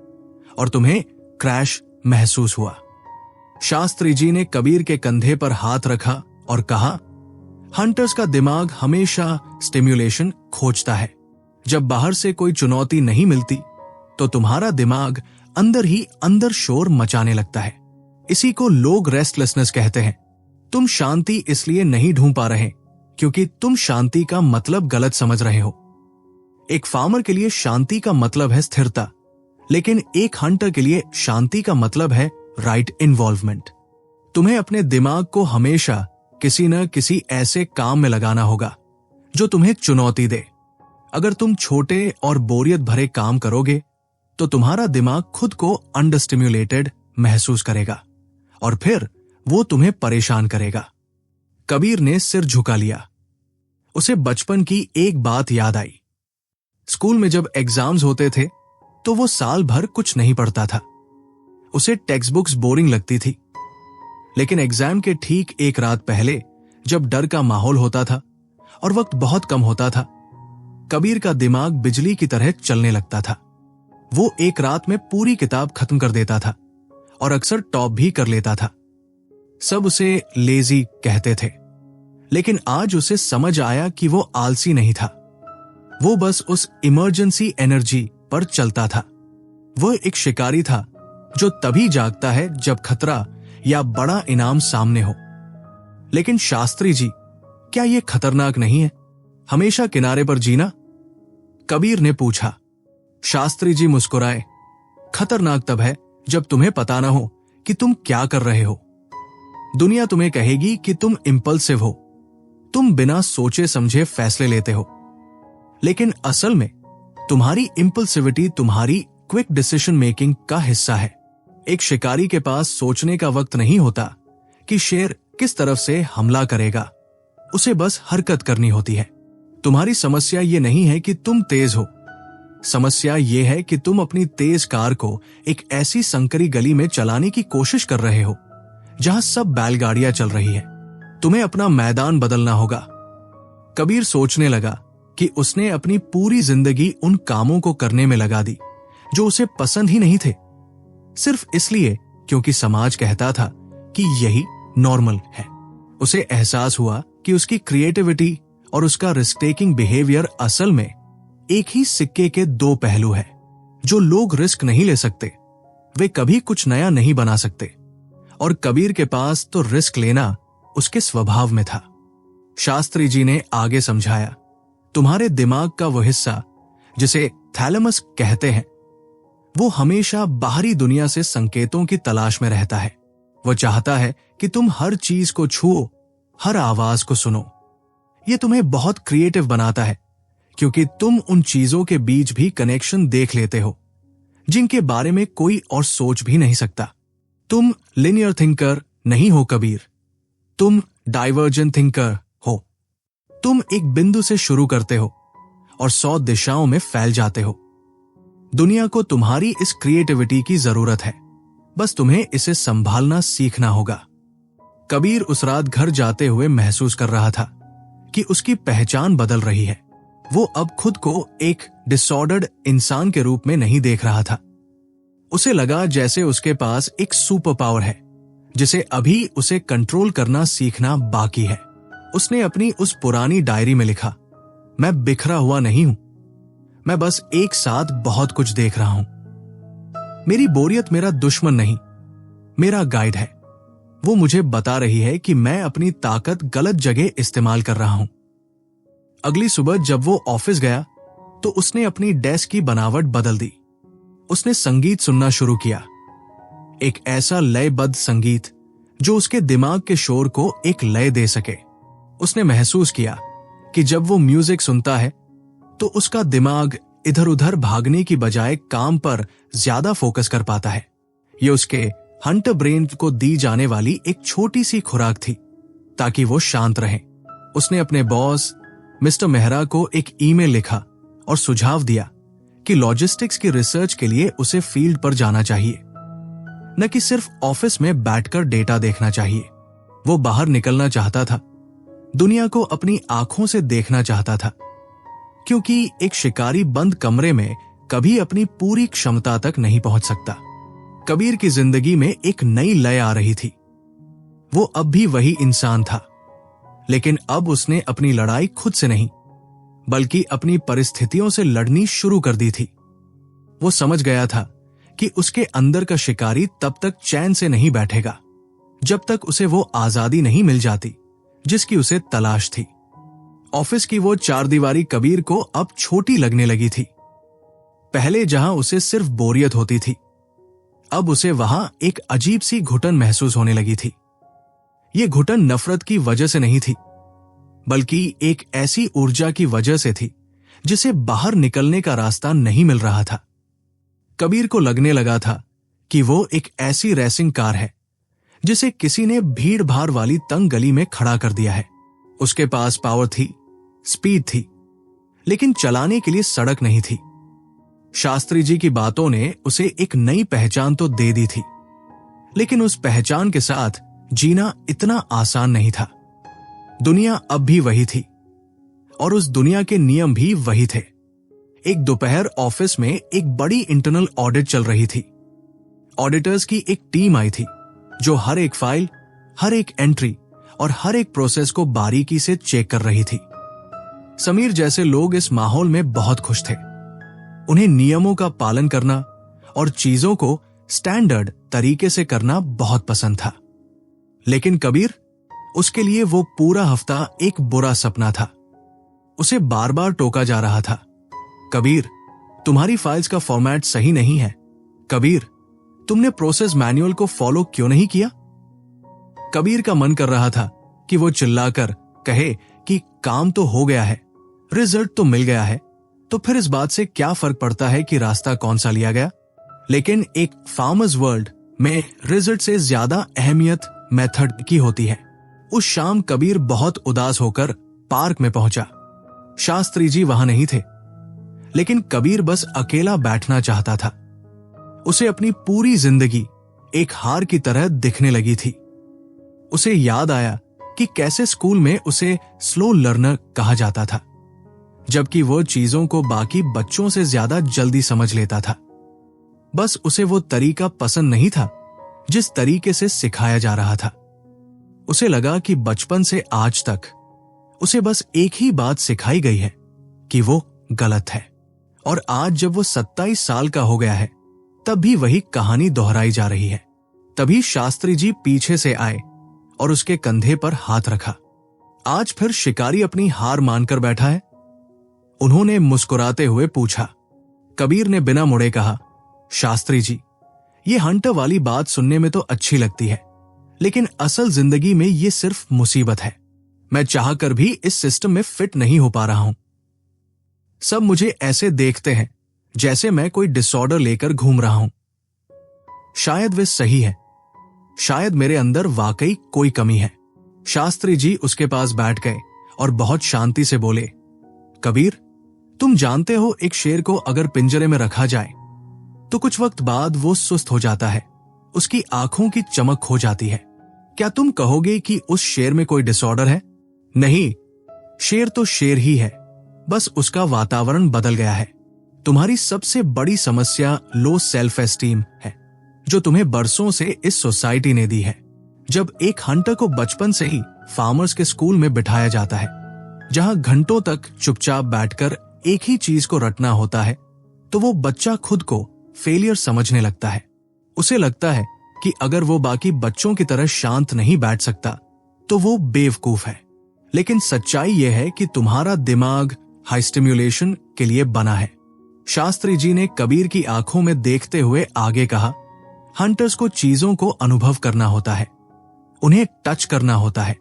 और तुम्हें क्रैश महसूस हुआ। शास्त्री जी ने कबीर के कंधे पर हाथ रखा और कहा, हंटर्स का दिमाग हमेशा स्टिम्युलेशन खोजता है। जब बाहर से कोई चुनौती नहीं मिलती तो तुम्हारा दिमाग अंदर ही अंदर शोर मचाने लगता है। इसी को लोग रेस्टलेसनेस कहते हैं। तुम शांति इसलिए नहीं ढूंढ पा रहे क्योंकि तुम शांति का मतलब गलत समझ रहे हो। एक फार्मर के लिए शांति का मतलब है स्थिरता, लेकिन एक हंटर के लिए शांति का मतलब है राइट इन्वॉल्वमेंट। तुम्हें अपने दिमाग को हमेशा किसी न किसी ऐसे काम में लगाना होगा जो तुम्हें चुनौती दे। अगर तुम छोटे और बोरियत भरे काम करोगे तो तुम्हारा दिमाग खुद को अंडर स्टिम्युलेटेड महसूस करेगा और फिर वो तुम्हें परेशान करेगा। कबीर ने सिर झुका लिया। उसे बचपन की एक बात याद आई। स्कूल में जब एग्जाम्स होते थे तो वो साल भर कुछ नहीं पढ़ता था। उसे टेक्स्ट बुक्स बोरिंग लगती थी, लेकिन एग्जाम के ठीक एक रात पहले जब डर का माहौल होता था और वक्त बहुत कम होता था, कबीर का दिमाग बिजली की तरह चलने लगता था। वो एक रात में पूरी किताब खत्म कर देता था और अक्सर टॉप भी कर लेता था। सब उसे लेजी कहते थे, लेकिन आज उसे समझ आया कि वो आलसी नहीं था। वो बस उस इमरजेंसी एनर्जी पर चलता था। वो एक शिकारी था जो तभी जागता है जब खतरा या बड़ा इनाम सामने हो। लेकिन शास्त्री जी, क्या यह खतरनाक नहीं है, हमेशा किनारे पर जीना? कबीर ने पूछा। शास्त्री जी मुस्कुराए। खतरनाक तब है जब तुम्हें पता ना हो कि तुम क्या कर रहे हो। दुनिया तुम्हें कहेगी कि तुम इंपल्सिव हो, तुम बिना सोचे समझे फैसले लेते हो। लेकिन असल में तुम्हारी इंपल्सिविटी तुम्हारी क्विक डिसीजन मेकिंग का हिस्सा है। एक शिकारी के पास सोचने का वक्त नहीं होता कि शेर किस तरफ से हमला करेगा, उसे बस हरकत करनी होती है। तुम्हारी समस्या ये नहीं है कि तुम तेज हो, समस्या यह है कि तुम अपनी तेज कार को एक ऐसी संकरी गली में चलाने की कोशिश कर रहे हो जहां सब बैलगाड़ियां चल रही है। तुम्हें अपना मैदान बदलना होगा। कबीर सोचने लगा कि उसने अपनी पूरी जिंदगी उन कामों को करने में लगा दी जो उसे पसंद ही नहीं थे, सिर्फ इसलिए क्योंकि समाज कहता था कि यही नॉर्मल है। उसे एहसास हुआ कि उसकी क्रिएटिविटी और उसका रिस्क टेकिंग बिहेवियर असल में एक ही सिक्के के दो पहलू है। जो लोग रिस्क नहीं ले सकते वे कभी कुछ नया नहीं बना सकते, और कबीर के पास तो रिस्क लेना उसके स्वभाव में था। शास्त्री जी ने आगे समझाया, तुम्हारे दिमाग का वो हिस्सा जिसे थैलेमस कहते हैं, वो हमेशा बाहरी दुनिया से संकेतों की तलाश में रहता है। वो चाहता है कि तुम हर चीज को छुओ, हर आवाज को सुनो। ये तुम्हें बहुत क्रिएटिव बनाता है क्योंकि तुम उन चीजों के बीच भी कनेक्शन देख लेते हो जिनके बारे में कोई और सोच भी नहीं सकता। तुम लिनियर थिंकर नहीं हो कबीर, तुम डाइवर्जेंट थिंकर हो। तुम एक बिंदु से शुरू करते हो और 100 दिशाओं में फैल जाते हो। दुनिया को तुम्हारी इस क्रिएटिविटी की जरूरत है, बस तुम्हें इसे संभालना सीखना होगा। कबीर उस रात घर जाते हुए महसूस कर रहा था कि उसकी पहचान बदल रही है। वो अब खुद को एक डिसऑर्डर्ड इंसान के रूप में नहीं देख रहा था। उसे लगा जैसे उसके पास एक सुपर पावर है जिसे अभी उसे कंट्रोल करना सीखना बाकी है। उसने अपनी उस पुरानी डायरी में लिखा, मैं बिखरा हुआ नहीं हूं, मैं बस एक साथ बहुत कुछ देख रहा हूं। मेरी बोरियत मेरा दुश्मन नहीं, मेरा गाइड है। वो मुझे बता रही है कि मैं अपनी ताकत गलत जगह इस्तेमाल कर रहा हूं। अगली सुबह जब वो ऑफिस गया तो उसने अपनी डेस्क की बनावट बदल दी। उसने संगीत सुनना शुरू किया, एक ऐसा लयबद्ध संगीत जो उसके दिमाग के शोर को एक लय दे सके। उसने महसूस किया कि जब वो म्यूजिक सुनता है तो उसका दिमाग इधर उधर भागने की बजाय काम पर ज्यादा फोकस कर पाता है। ये उसके हंटर ब्रेन को दी जाने वाली एक छोटी सी खुराक थी ताकि वो शांत रहे। उसने अपने बॉस मिस्टर मेहरा को एक ईमेल लिखा और सुझाव दिया कि लॉजिस्टिक्स की रिसर्च के लिए उसे फील्ड पर जाना चाहिए, न कि सिर्फ ऑफिस में बैठकर डेटा देखना चाहिए। वो बाहर निकलना चाहता था, दुनिया को अपनी आंखों से देखना चाहता था, क्योंकि एक शिकारी बंद कमरे में कभी अपनी पूरी क्षमता तक नहीं पहुंच सकता। कबीर की जिंदगी में एक नई लय आ रही थी। वो अब भी वही इंसान था, लेकिन अब उसने अपनी लड़ाई खुद से नहीं बल्कि अपनी परिस्थितियों से लड़नी शुरू कर दी थी। वो समझ गया था कि उसके अंदर का शिकारी तब तक चैन से नहीं बैठेगा जब तक उसे वो आजादी नहीं मिल जाती जिसकी उसे तलाश थी। ऑफिस की वो चारदीवारी कबीर को अब छोटी लगने लगी थी। पहले जहां उसे सिर्फ बोरियत होती थी, अब उसे वहां एक अजीब सी घुटन महसूस होने लगी थी। ये घुटन नफरत की वजह से नहीं थी, बल्कि एक ऐसी ऊर्जा की वजह से थी जिसे बाहर निकलने का रास्ता नहीं मिल रहा था। कबीर को लगने लगा था कि वो एक ऐसी रेसिंग कार है जिसे किसी ने भीड़ भाड़ वाली तंग गली में खड़ा कर दिया है। उसके पास पावर थी, स्पीड थी, लेकिन चलाने के लिए सड़क नहीं थी। शास्त्री जी की बातों ने उसे एक नई पहचान तो दे दी थी, लेकिन उस पहचान के साथ जीना इतना आसान नहीं था। दुनिया अब भी वही थी और उस दुनिया के नियम भी वही थे। एक दोपहर ऑफिस में एक बड़ी इंटरनल ऑडिट चल रही थी। ऑडिटर्स की एक टीम आई थी जो हर एक फाइल, हर एक एंट्री और हर एक प्रोसेस को बारीकी से चेक कर रही थी। समीर जैसे लोग इस माहौल में बहुत खुश थे। उन्हें नियमों का पालन करना और चीजों को स्टैंडर्ड तरीके से करना बहुत पसंद था। लेकिन कबीर, उसके लिए वो पूरा हफ्ता एक बुरा सपना था। उसे बार बार टोका जा रहा था, कबीर तुम्हारी फाइल्स का फॉर्मेट सही नहीं है, कबीर तुमने प्रोसेस मैनुअल को फॉलो क्यों नहीं किया। कबीर का मन कर रहा था कि वो चिल्लाकर कहे कि काम तो हो गया है, रिजल्ट तो मिल गया है, तो फिर इस बात से क्या फर्क पड़ता है कि रास्ता कौन सा लिया गया। लेकिन एक फार्मर्स वर्ल्ड में रिजल्ट से ज्यादा अहमियत मेथड की होती है। उस शाम कबीर बहुत उदास होकर पार्क में पहुंचा। शास्त्री जी वहां नहीं थे, लेकिन कबीर बस अकेला बैठना चाहता था। उसे अपनी पूरी जिंदगी एक हार की तरह दिखने लगी थी। उसे याद आया कि कैसे स्कूल में उसे स्लो लर्नर कहा जाता था, जबकि वो चीजों को बाकी बच्चों से ज्यादा जल्दी समझ लेता था। बस उसे वो तरीका पसंद नहीं था जिस तरीके से सिखाया जा रहा था। उसे लगा कि बचपन से आज तक उसे बस एक ही बात सिखाई गई है कि वो गलत है, और आज जब वो 27 साल का हो गया है तब भी वही कहानी दोहराई जा रही है। तभी शास्त्री जी पीछे से आए और उसके कंधे पर हाथ रखा। आज फिर शिकारी अपनी हार मानकर बैठा है? उन्होंने मुस्कुराते हुए पूछा। कबीर ने बिना मुड़े कहा, शास्त्री जी, ये हंटर वाली बात सुनने में तो अच्छी लगती है, लेकिन असल जिंदगी में ये सिर्फ मुसीबत है। मैं चाहकर भी इस सिस्टम में फिट नहीं हो पा रहा हूं। सब मुझे ऐसे देखते हैं जैसे मैं कोई डिसऑर्डर लेकर घूम रहा हूं। शायद वे सही है, शायद मेरे अंदर वाकई कोई कमी है। शास्त्री जी उसके पास बैठ गए और बहुत शांति से बोले, कबीर, तुम जानते हो एक शेर को अगर पिंजरे में रखा जाए तो कुछ वक्त बाद वो सुस्त हो जाता है, उसकी आंखों की चमक खो जाती है। क्या तुम कहोगे कि उस शेर में कोई डिसऑर्डर है? नहीं, शेर तो शेर ही है, बस उसका वातावरण बदल गया है। तुम्हारी सबसे बड़ी समस्या लो सेल्फ एस्टीम है, जो तुम्हें बरसों से इस सोसाइटी ने दी है। जब एक हंटर को बचपन से ही फार्मर्स के स्कूल में बिठाया जाता है, जहां घंटों तक चुपचाप बैठकर एक ही चीज को रटना होता है, तो वो बच्चा खुद को फेलियर समझने लगता है। उसे लगता है कि अगर वो बाकी बच्चों की तरह शांत नहीं बैठ सकता तो वो बेवकूफ है। लेकिन सच्चाई यह है कि तुम्हारा दिमाग हाई स्टिम्युलेशन के लिए बना है। शास्त्री जी ने कबीर की आंखों में देखते हुए आगे कहा, हंटर्स को चीजों को अनुभव करना होता है, उन्हें टच करना होता है,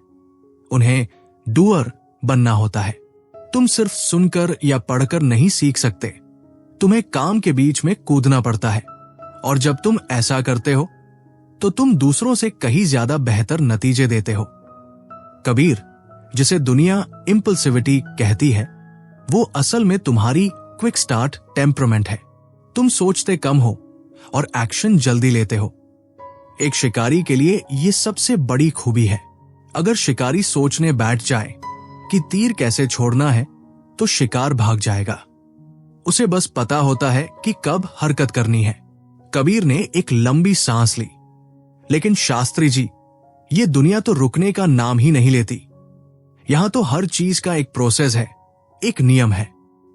उन्हें डूअर बनना होता है। तुम सिर्फ सुनकर या पढ़कर नहीं सीख सकते, तुम्हें काम के बीच में कूदना पड़ता है, और जब तुम ऐसा करते हो तो तुम दूसरों से कहीं ज्यादा बेहतर नतीजे देते हो। कबीर, जिसे दुनिया इंपल्सिविटी कहती है, वो असल में तुम्हारी क्विक स्टार्ट टेम्परामेंट है। तुम सोचते कम हो और एक्शन जल्दी लेते हो। एक शिकारी के लिए ये सबसे बड़ी खूबी है। अगर शिकारी सोचने बैठ जाए कि तीर कैसे छोड़ना है तो शिकार भाग जाएगा। उसे बस पता होता है कि कब हरकत करनी है। कबीर ने एक लंबी सांस ली। लेकिन शास्त्री जी, ये दुनिया तो रुकने का नाम ही नहीं लेती। यहां तो हर चीज का एक प्रोसेस है, एक नियम है।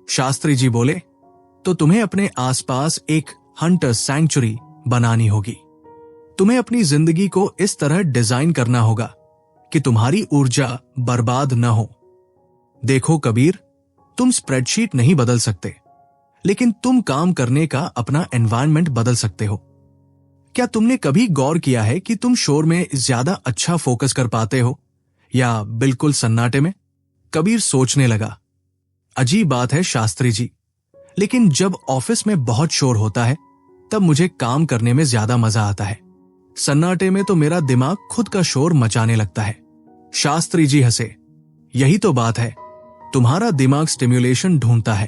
शास्त्री जी बोले, तो तुम्हें अपने आसपास एक हंटर सैंक्चुरी बनानी होगी। तुम्हें अपनी जिंदगी को इस तरह डिजाइन करना होगा कि तुम्हारी ऊर्जा बर्बाद न हो। देखो कबीर, तुम स्प्रेडशीट नहीं बदल सकते, लेकिन तुम काम करने का अपना एनवायरनमेंट बदल सकते हो। क्या तुमने कभी गौर किया है कि तुम शोर में ज्यादा अच्छा फोकस कर पाते हो या बिल्कुल सन्नाटे में? कबीर सोचने लगा, अजीब बात है शास्त्री जी, लेकिन जब ऑफिस में बहुत शोर होता है तब मुझे काम करने में ज्यादा मजा आता है। सन्नाटे में तो मेरा दिमाग खुद का शोर मचाने लगता है। शास्त्री जी हंसे। यही तो बात है, तुम्हारा दिमाग स्टिम्युलेशन ढूंढता है।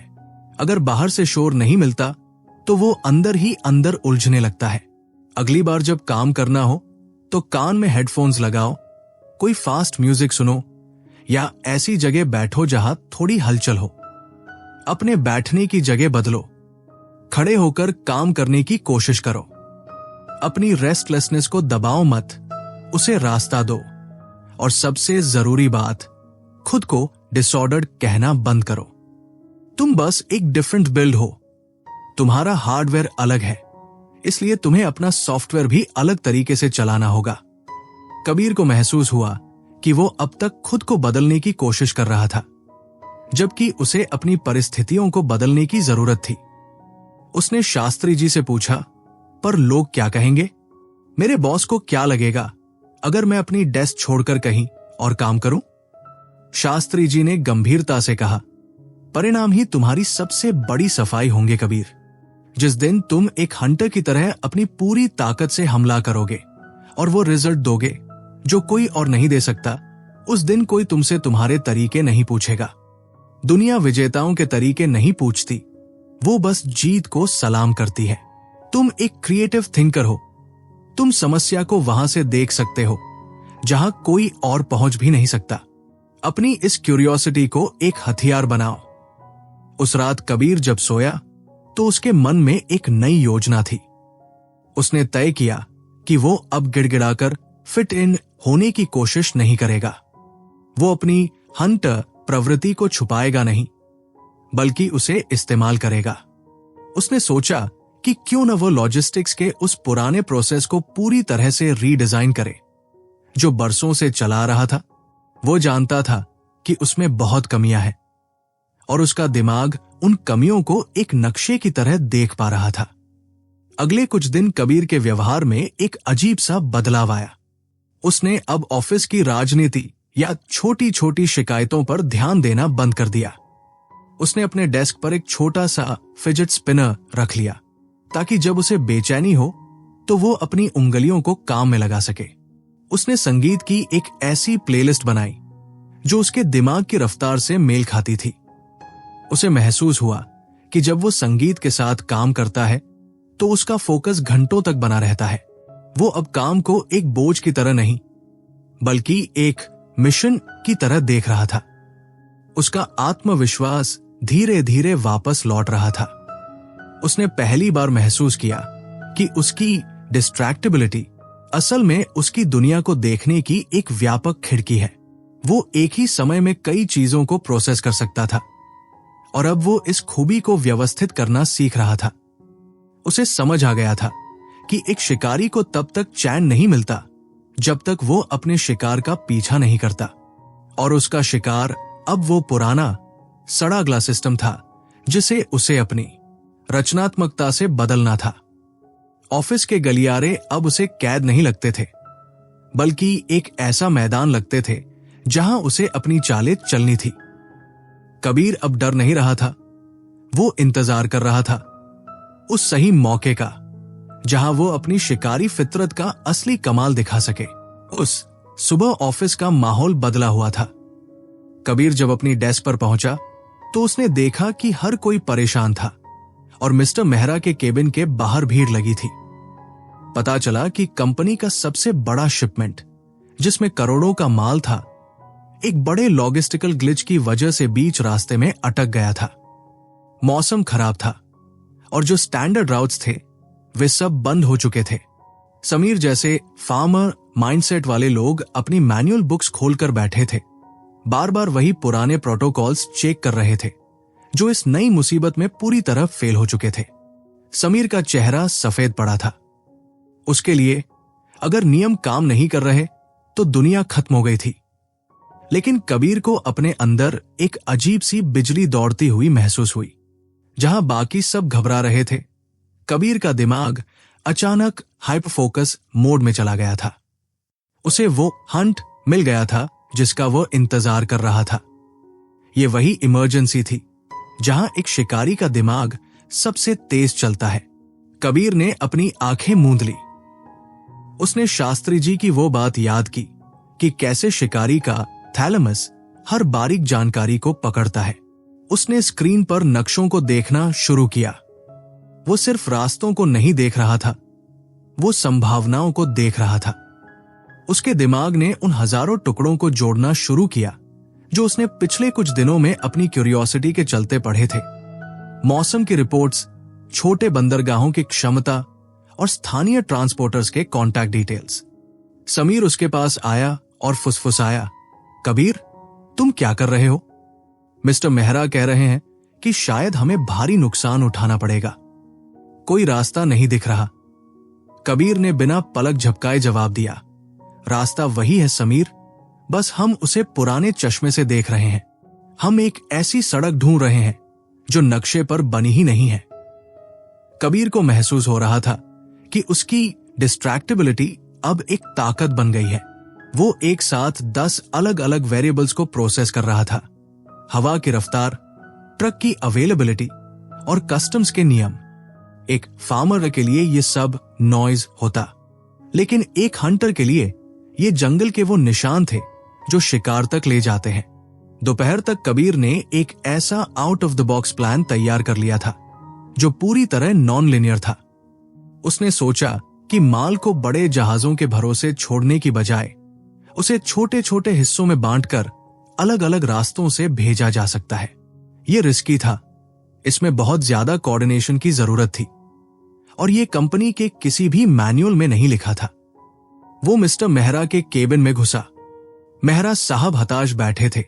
अगर बाहर से शोर नहीं मिलता तो वो अंदर ही अंदर उलझने लगता है। अगली बार जब काम करना हो तो कान में हेडफोन्स लगाओ, कोई फास्ट म्यूजिक सुनो या ऐसी जगह बैठो जहां थोड़ी हलचल हो। अपने बैठने की जगह बदलो, खड़े होकर काम करने की कोशिश करो। अपनी रेस्टलेसनेस को दबाओ मत, उसे रास्ता दो। और सबसे जरूरी बात, खुद को डिसऑर्डर्ड कहना बंद करो। तुम बस एक डिफरेंट बिल्ड हो। तुम्हारा हार्डवेयर अलग है, इसलिए तुम्हें अपना सॉफ्टवेयर भी अलग तरीके से चलाना होगा। कबीर को महसूस हुआ कि वो अब तक खुद को बदलने की कोशिश कर रहा था, जबकि उसे अपनी परिस्थितियों को बदलने की जरूरत थी। उसने शास्त्री जी से पूछा, पर लोग क्या कहेंगे? मेरे बॉस को क्या लगेगा अगर मैं अपनी डेस्क छोड़कर कहीं और काम करूं? शास्त्री जी ने गंभीरता से कहा, परिणाम ही तुम्हारी सबसे बड़ी सफाई होंगे कबीर। जिस दिन तुम एक हंटर की तरह अपनी पूरी ताकत से हमला करोगे और वो रिजल्ट दोगे जो कोई और नहीं दे सकता, उस दिन कोई तुमसे तुम्हारे तरीके नहीं पूछेगा। दुनिया विजेताओं के तरीके नहीं पूछती, वो बस जीत को सलाम करती है। तुम एक क्रिएटिव थिंकर हो। तुम समस्या को वहां से देख सकते हो जहां कोई और पहुंच भी नहीं सकता। अपनी इस क्यूरियोसिटी को एक हथियार बनाओ। उस रात कबीर जब सोया तो उसके मन में एक नई योजना थी। उसने तय किया कि वो अब गिड़गिड़ाकर फिट इन होने की कोशिश नहीं करेगा। वो अपनी हंटर प्रवृत्ति को छुपाएगा नहीं, बल्कि उसे इस्तेमाल करेगा। उसने सोचा कि क्यों न वो लॉजिस्टिक्स के उस पुराने प्रोसेस को पूरी तरह से रीडिजाइन करे जो बरसों से चला रहा था। वो जानता था कि उसमें बहुत कमियां हैं और उसका दिमाग उन कमियों को एक नक्शे की तरह देख पा रहा था। अगले कुछ दिन कबीर के व्यवहार में एक अजीब सा बदलाव आया। उसने अब ऑफिस की राजनीति या छोटी छोटी शिकायतों पर ध्यान देना बंद कर दिया। उसने अपने डेस्क पर एक छोटा सा फिजेट स्पिनर रख लिया ताकि जब उसे बेचैनी हो तो वो अपनी उंगलियों को काम में लगा सके। उसने संगीत की एक ऐसी प्लेलिस्ट बनाई जो उसके दिमाग की रफ्तार से मेल खाती थी। उसे महसूस हुआ कि जब वो संगीत के साथ काम करता है तो उसका फोकस घंटों तक बना रहता है। वो अब काम को एक बोझ की तरह नहीं, बल्कि एक मिशन की तरह देख रहा था। उसका आत्मविश्वास धीरे धीरे वापस लौट रहा था। उसने पहली बार महसूस किया कि उसकी डिस्ट्रैक्टेबिलिटी असल में उसकी दुनिया को देखने की एक व्यापक खिड़की है। वो एक ही समय में कई चीजों को प्रोसेस कर सकता था और अब वो इस खूबी को व्यवस्थित करना सीख रहा था। उसे समझ आ गया था कि एक शिकारी को तब तक चैन नहीं मिलता जब तक वो अपने शिकार का पीछा नहीं करता, और उसका शिकार अब वो पुराना सड़ा गला सिस्टम था जिसे उसे अपनी रचनात्मकता से बदलना था। ऑफिस के गलियारे अब उसे कैद नहीं लगते थे, बल्कि एक ऐसा मैदान लगते थे जहां उसे अपनी चालें चलनी थी। कबीर अब डर नहीं रहा था। वो इंतजार कर रहा था उस सही मौके का जहां वो अपनी शिकारी फितरत का असली कमाल दिखा सके। उस सुबह ऑफिस का माहौल बदला हुआ था। कबीर जब अपनी डेस्क पर पहुंचा तो उसने देखा कि हर कोई परेशान था और मिस्टर मेहरा के केबिन के बाहर भीड़ लगी थी। पता चला कि कंपनी का सबसे बड़ा शिपमेंट, जिसमें करोड़ों का माल था, एक बड़े लॉजिस्टिकल ग्लिच की वजह से बीच रास्ते में अटक गया था। मौसम खराब था और जो स्टैंडर्ड राउट्स थे वे सब बंद हो चुके थे। समीर जैसे फार्मर माइंडसेट वाले लोग अपनी मैनुअल बुक्स खोलकर बैठे थे, बार बार वही पुराने प्रोटोकॉल्स चेक कर रहे थे जो इस नई मुसीबत में पूरी तरह फेल हो चुके थे। समीर का चेहरा सफेद पड़ा था। उसके लिए अगर नियम काम नहीं कर रहे तो दुनिया खत्म हो गई थी। लेकिन कबीर को अपने अंदर एक अजीब सी बिजली दौड़ती हुई महसूस हुई। जहां बाकी सब घबरा रहे थे, कबीर का दिमाग अचानक हाइपर फोकस मोड में चला गया था। उसे वो हंट मिल गया था जिसका वो इंतजार कर रहा था। ये वही इमरजेंसी थी जहां एक शिकारी का दिमाग सबसे तेज चलता है। कबीर ने अपनी आंखें मूंद ली। उसने शास्त्री जी की वो बात याद की कि कैसे शिकारी का थैलेमस हर बारीक जानकारी को पकड़ता है। उसने स्क्रीन पर नक्शों को देखना शुरू किया। वो सिर्फ रास्तों को नहीं देख रहा था, वो संभावनाओं को देख रहा था। उसके दिमाग ने उन हजारों टुकड़ों को जोड़ना शुरू किया जो उसने पिछले कुछ दिनों में अपनी क्यूरियोसिटी के चलते पढ़े थे। मौसम की रिपोर्ट्स, छोटे बंदरगाहों की क्षमता और स्थानीय ट्रांसपोर्टर्स के कॉन्टैक्ट डिटेल्स। समीर उसके पास आया और फुसफुसाया, कबीर, तुम क्या कर रहे हो? मिस्टर मेहरा कह रहे हैं कि शायद हमें भारी नुकसान उठाना पड़ेगा। कोई रास्ता नहीं दिख रहा। कबीर ने बिना पलक झपकाए जवाब दिया, रास्ता वही है समीर, बस हम उसे पुराने चश्मे से देख रहे हैं। हम एक ऐसी सड़क ढूंढ रहे हैं जो नक्शे पर बनी ही नहीं है। कबीर को महसूस हो रहा था कि उसकी डिस्ट्रैक्टेबिलिटी अब एक ताकत बन गई है। वो एक साथ 10 अलग अलग वेरिएबल्स को प्रोसेस कर रहा था। हवा की रफ्तार, ट्रक की अवेलेबिलिटी और कस्टम्स के नियम। एक फार्मर के लिए ये सब नॉइज होता, लेकिन एक हंटर के लिए ये जंगल के वो निशान थे जो शिकार तक ले जाते हैं। दोपहर तक कबीर ने एक ऐसा out of the box plan तैयार कर लिया था जो पूरी तरह नॉन लिनियर था। उसने सोचा कि माल को बड़े जहाजों के भरोसे छोड़ने की बजाय उसे छोटे छोटे हिस्सों में बांटकर अलग अलग रास्तों से भेजा जा सकता है। यह रिस्की था, इसमें बहुत ज्यादा कोऑर्डिनेशन की जरूरत थी और यह कंपनी के किसी भी मैनुअल में नहीं लिखा था। वो मिस्टर मेहरा के केबिन में घुसा। मेहरा साहब हताश बैठे थे।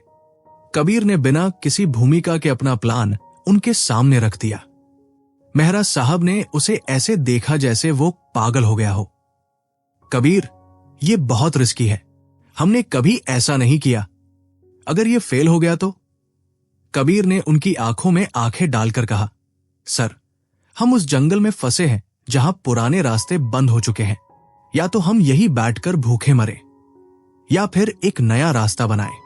कबीर ने बिना किसी भूमिका के अपना प्लान उनके सामने रख दिया। मेहरा साहब ने उसे ऐसे देखा जैसे वो पागल हो गया हो। कबीर, ये बहुत रिस्की है, हमने कभी ऐसा नहीं किया। अगर ये फेल हो गया तो? कबीर ने उनकी आंखों में आंखें डालकर कहा, सर, हम उस जंगल में फंसे हैं जहां पुराने रास्ते बंद हो चुके हैं। या तो हम यही बैठकर भूखे मरे या फिर एक नया रास्ता बनाए।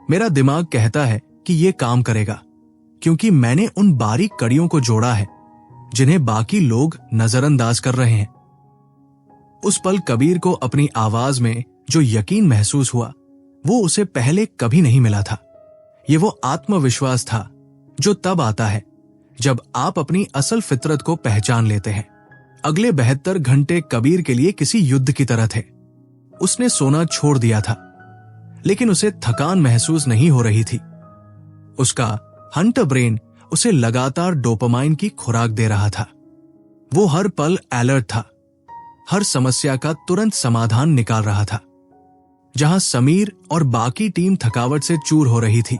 मेरा दिमाग कहता है कि यह काम करेगा क्योंकि मैंने उन बारीक कड़ियों को जोड़ा है जिन्हें बाकी लोग नजरअंदाज कर रहे हैं। उस पल कबीर को अपनी आवाज में जो यकीन महसूस हुआ वो उसे पहले कभी नहीं मिला था। ये वो आत्मविश्वास था जो तब आता है जब आप अपनी असल फितरत को पहचान लेते हैं। अगले 72 घंटे कबीर के लिए किसी युद्ध की तरह थे। उसने सोना छोड़ दिया था, लेकिन उसे थकान महसूस नहीं हो रही थी। उसका हंटर ब्रेन उसे लगातार डोपामाइन की खुराक दे रहा था। वो हर पल अलर्ट था, हर समस्या का तुरंत समाधान निकाल रहा था। जहां समीर और बाकी टीम थकावट से चूर हो रही थी,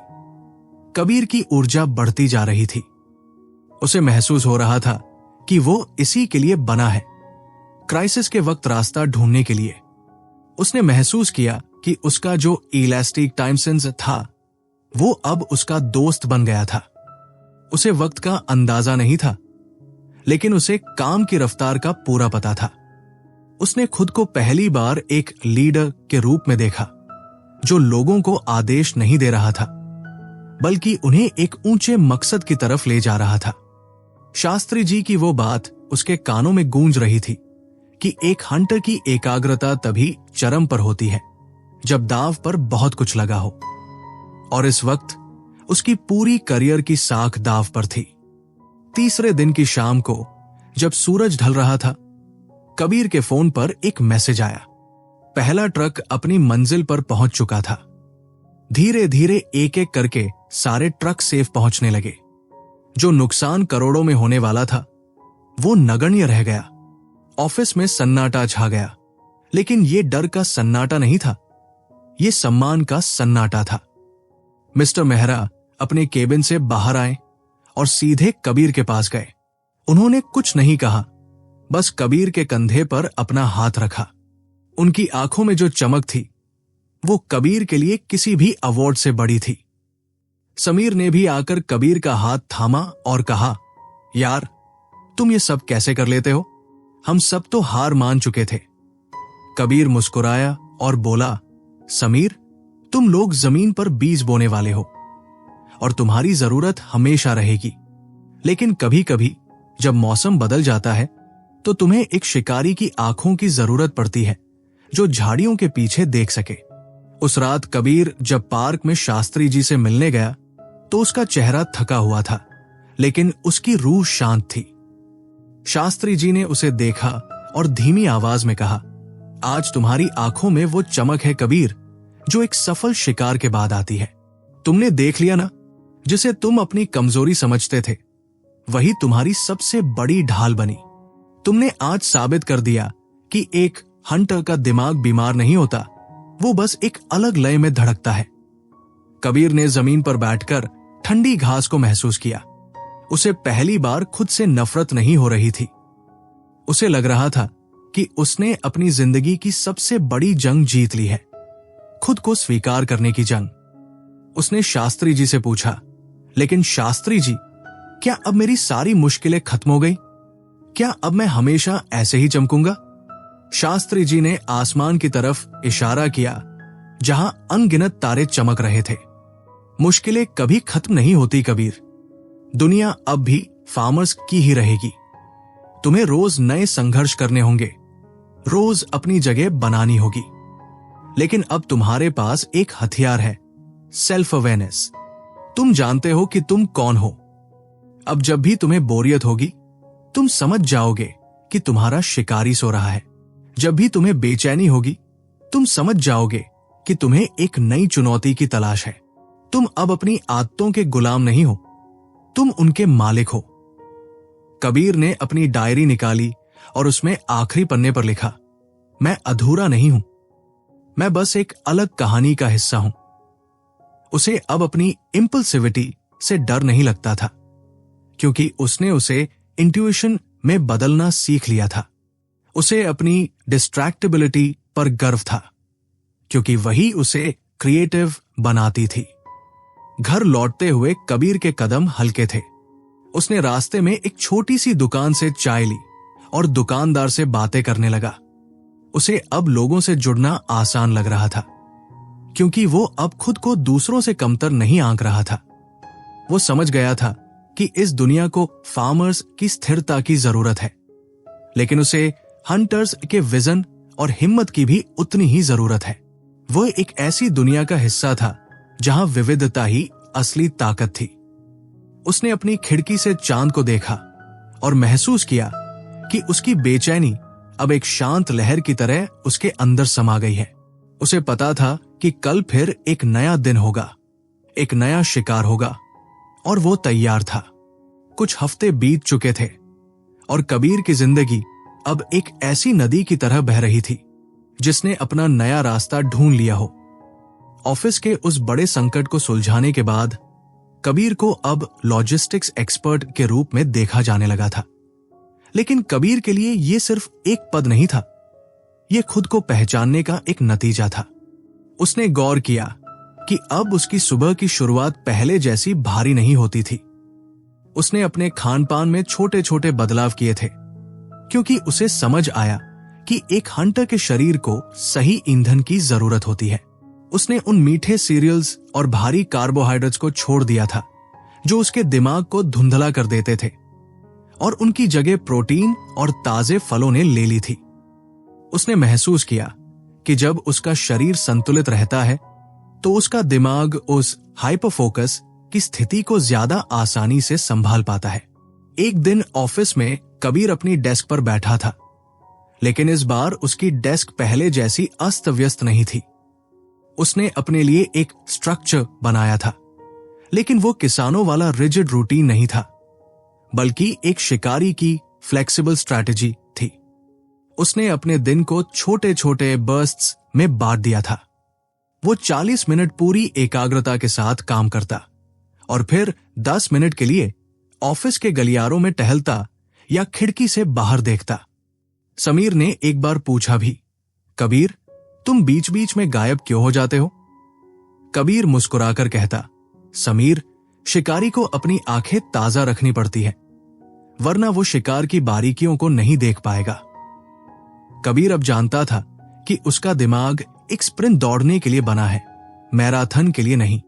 कबीर की ऊर्जा बढ़ती जा रही थी। उसे महसूस हो रहा था कि वो इसी के लिए बना है, क्राइसिस के वक्त रास्ता ढूंढने के लिए। उसने महसूस किया कि उसका जो इलास्टिक टाइम सेंस था वो अब उसका दोस्त बन गया था। उसे वक्त का अंदाजा नहीं था, लेकिन उसे काम की रफ्तार का पूरा पता था। उसने खुद को पहली बार एक लीडर के रूप में देखा जो लोगों को आदेश नहीं दे रहा था, बल्कि उन्हें एक ऊंचे मकसद की तरफ ले जा रहा था। शास्त्री जी की वो बात उसके कानों में गूंज रही थी कि एक हंटर की एकाग्रता तभी चरम पर होती है जब दाव पर बहुत कुछ लगा हो। और इस वक्त उसकी पूरी करियर की साख दाव पर थी। तीसरे दिन की शाम को जब सूरज ढल रहा था, कबीर के फोन पर एक मैसेज आया। पहला ट्रक अपनी मंजिल पर पहुंच चुका था। धीरे धीरे एक एक करके सारे ट्रक सेफ पहुंचने लगे। जो नुकसान करोड़ों में होने वाला था वो नगण्य रह गया। ऑफिस में सन्नाटा छा गया, लेकिन ये डर का सन्नाटा नहीं था, ये सम्मान का सन्नाटा था। मिस्टर मेहरा अपने केबिन से बाहर आए और सीधे कबीर के पास गए। उन्होंने कुछ नहीं कहा, बस कबीर के कंधे पर अपना हाथ रखा। उनकी आंखों में जो चमक थी वो कबीर के लिए किसी भी अवार्ड से बड़ी थी। समीर ने भी आकर कबीर का हाथ थामा और कहा, यार, तुम ये सब कैसे कर लेते हो? हम सब तो हार मान चुके थे। कबीर मुस्कुराया और बोला, समीर, तुम लोग जमीन पर बीज बोने वाले हो और तुम्हारी जरूरत हमेशा रहेगी, लेकिन कभी कभी जब मौसम बदल जाता है तो तुम्हें एक शिकारी की आंखों की जरूरत पड़ती है जो झाड़ियों के पीछे देख सके। उस रात कबीर जब पार्क में शास्त्री जी से मिलने गया तो उसका चेहरा थका हुआ था, लेकिन उसकी रूह शांत थी। शास्त्री जी ने उसे देखा और धीमी आवाज में कहा, आज तुम्हारी आंखों में वो चमक है कबीर जो एक सफल शिकार के बाद आती है। तुमने देख लिया ना, जिसे तुम अपनी कमजोरी समझते थे वही तुम्हारी सबसे बड़ी ढाल बनी। तुमने आज साबित कर दिया कि एक हंटर का दिमाग बीमार नहीं होता, वो बस एक अलग लय में धड़कता है। कबीर ने जमीन पर बैठकर ठंडी घास को महसूस किया। उसे पहली बार खुद से नफरत नहीं हो रही थी। उसे लग रहा था कि उसने अपनी जिंदगी की सबसे बड़ी जंग जीत ली है, खुद को स्वीकार करने की जंग। उसने शास्त्री जी से पूछा, लेकिन शास्त्री जी, क्या अब मेरी सारी मुश्किलें खत्म हो गई? क्या अब मैं हमेशा ऐसे ही चमकूंगा? शास्त्री जी ने आसमान की तरफ इशारा किया, जहां अनगिनत तारे चमक रहे थे। मुश्किलें कभी खत्म नहीं होती कबीर। दुनिया अब भी फार्मर्स की ही रहेगी। तुम्हें रोज नए संघर्ष करने होंगे, रोज अपनी जगह बनानी होगी। लेकिन अब तुम्हारे पास एक हथियार है, सेल्फ अवेयरनेस। तुम जानते हो कि तुम कौन हो। अब जब भी तुम्हें बोरियत होगी, तुम समझ जाओगे कि तुम्हारा शिकारी सो रहा है। जब भी तुम्हें बेचैनी होगी, तुम समझ जाओगे कि तुम्हें एक नई चुनौती की तलाश है। तुम अब अपनी आदतों के गुलाम नहीं हो, तुम उनके मालिक हो। कबीर ने अपनी डायरी निकाली और उसमें आखिरी पन्ने पर लिखा, मैं अधूरा नहीं हूं, मैं बस एक अलग कहानी का हिस्सा हूं। उसे अब अपनी इंपल्सिविटी से डर नहीं लगता था, क्योंकि उसने उसे इंट्यूशन में बदलना सीख लिया था। उसे अपनी डिस्ट्रैक्टेबिलिटी पर गर्व था, क्योंकि वही उसे क्रिएटिव बनाती थी। घर लौटते हुए कबीर के कदम हल्के थे। उसने रास्ते में एक छोटी सी दुकान से चाय ली और दुकानदार से बातें करने लगा। उसे अब लोगों से जुड़ना आसान लग रहा था, क्योंकि वो अब खुद को दूसरों से कमतर नहीं आंक रहा था। वो समझ गया था कि इस दुनिया को फार्मर्स की स्थिरता की जरूरत है, लेकिन उसे हंटर्स के विजन और हिम्मत की भी उतनी ही जरूरत है। वो एक ऐसी दुनिया का हिस्सा था जहां विविधता ही असली ताकत थी। उसने अपनी खिड़की से चांद को देखा और महसूस किया कि उसकी बेचैनी अब एक शांत लहर की तरह उसके अंदर समा गई है। उसे पता था कि कल फिर एक नया दिन होगा, एक नया शिकार होगा, और वो तैयार था। कुछ हफ्ते बीत चुके थे और कबीर की जिंदगी अब एक ऐसी नदी की तरह बह रही थी जिसने अपना नया रास्ता ढूंढ लिया हो। ऑफिस के उस बड़े संकट को सुलझाने के बाद कबीर को अब लॉजिस्टिक्स एक्सपर्ट के रूप में देखा जाने लगा था। लेकिन कबीर के लिए यह सिर्फ एक पद नहीं था, यह खुद को पहचानने का एक नतीजा था। उसने गौर किया कि अब उसकी सुबह की शुरुआत पहले जैसी भारी नहीं होती थी। उसने अपने खान पान में छोटे छोटे बदलाव किए थे, क्योंकि उसे समझ आया कि एक हंटर के शरीर को सही ईंधन की जरूरत होती है। उसने उन मीठे सीरियल्स और भारी कार्बोहाइड्रेट्स को छोड़ दिया था जो उसके दिमाग को धुंधला कर देते थे, और उनकी जगह प्रोटीन और ताजे फलों ने ले ली थी। उसने महसूस किया कि जब उसका शरीर संतुलित रहता है तो उसका दिमाग उस हाइपरफोकस की स्थिति को ज्यादा आसानी से संभाल पाता है। एक दिन ऑफिस में कबीर अपनी डेस्क पर बैठा था, लेकिन इस बार उसकी डेस्क पहले जैसी अस्त व्यस्त नहीं थी। उसने अपने लिए एक स्ट्रक्चर बनाया था, लेकिन वो किसानों वाला रिजिड रूटीन नहीं था, बल्कि एक शिकारी की फ्लेक्सिबल स्ट्रैटेजी थी। उसने अपने दिन को छोटे छोटे बर्स्ट्स में बांट दिया था। वो 40 मिनट पूरी एकाग्रता के साथ काम करता और फिर 10 मिनट के लिए ऑफिस के गलियारों में टहलता या खिड़की से बाहर देखता। समीर ने एक बार पूछा भी, कबीर, तुम बीच बीच में गायब क्यों हो जाते हो? कबीर मुस्कुराकर कहता, समीर, शिकारी को अपनी आंखें ताजा रखनी पड़ती है, वरना वो शिकार की बारीकियों को नहीं देख पाएगा। कबीर अब जानता था कि उसका दिमाग एक स्प्रिंट दौड़ने के लिए बना है, मैराथन के लिए नहीं।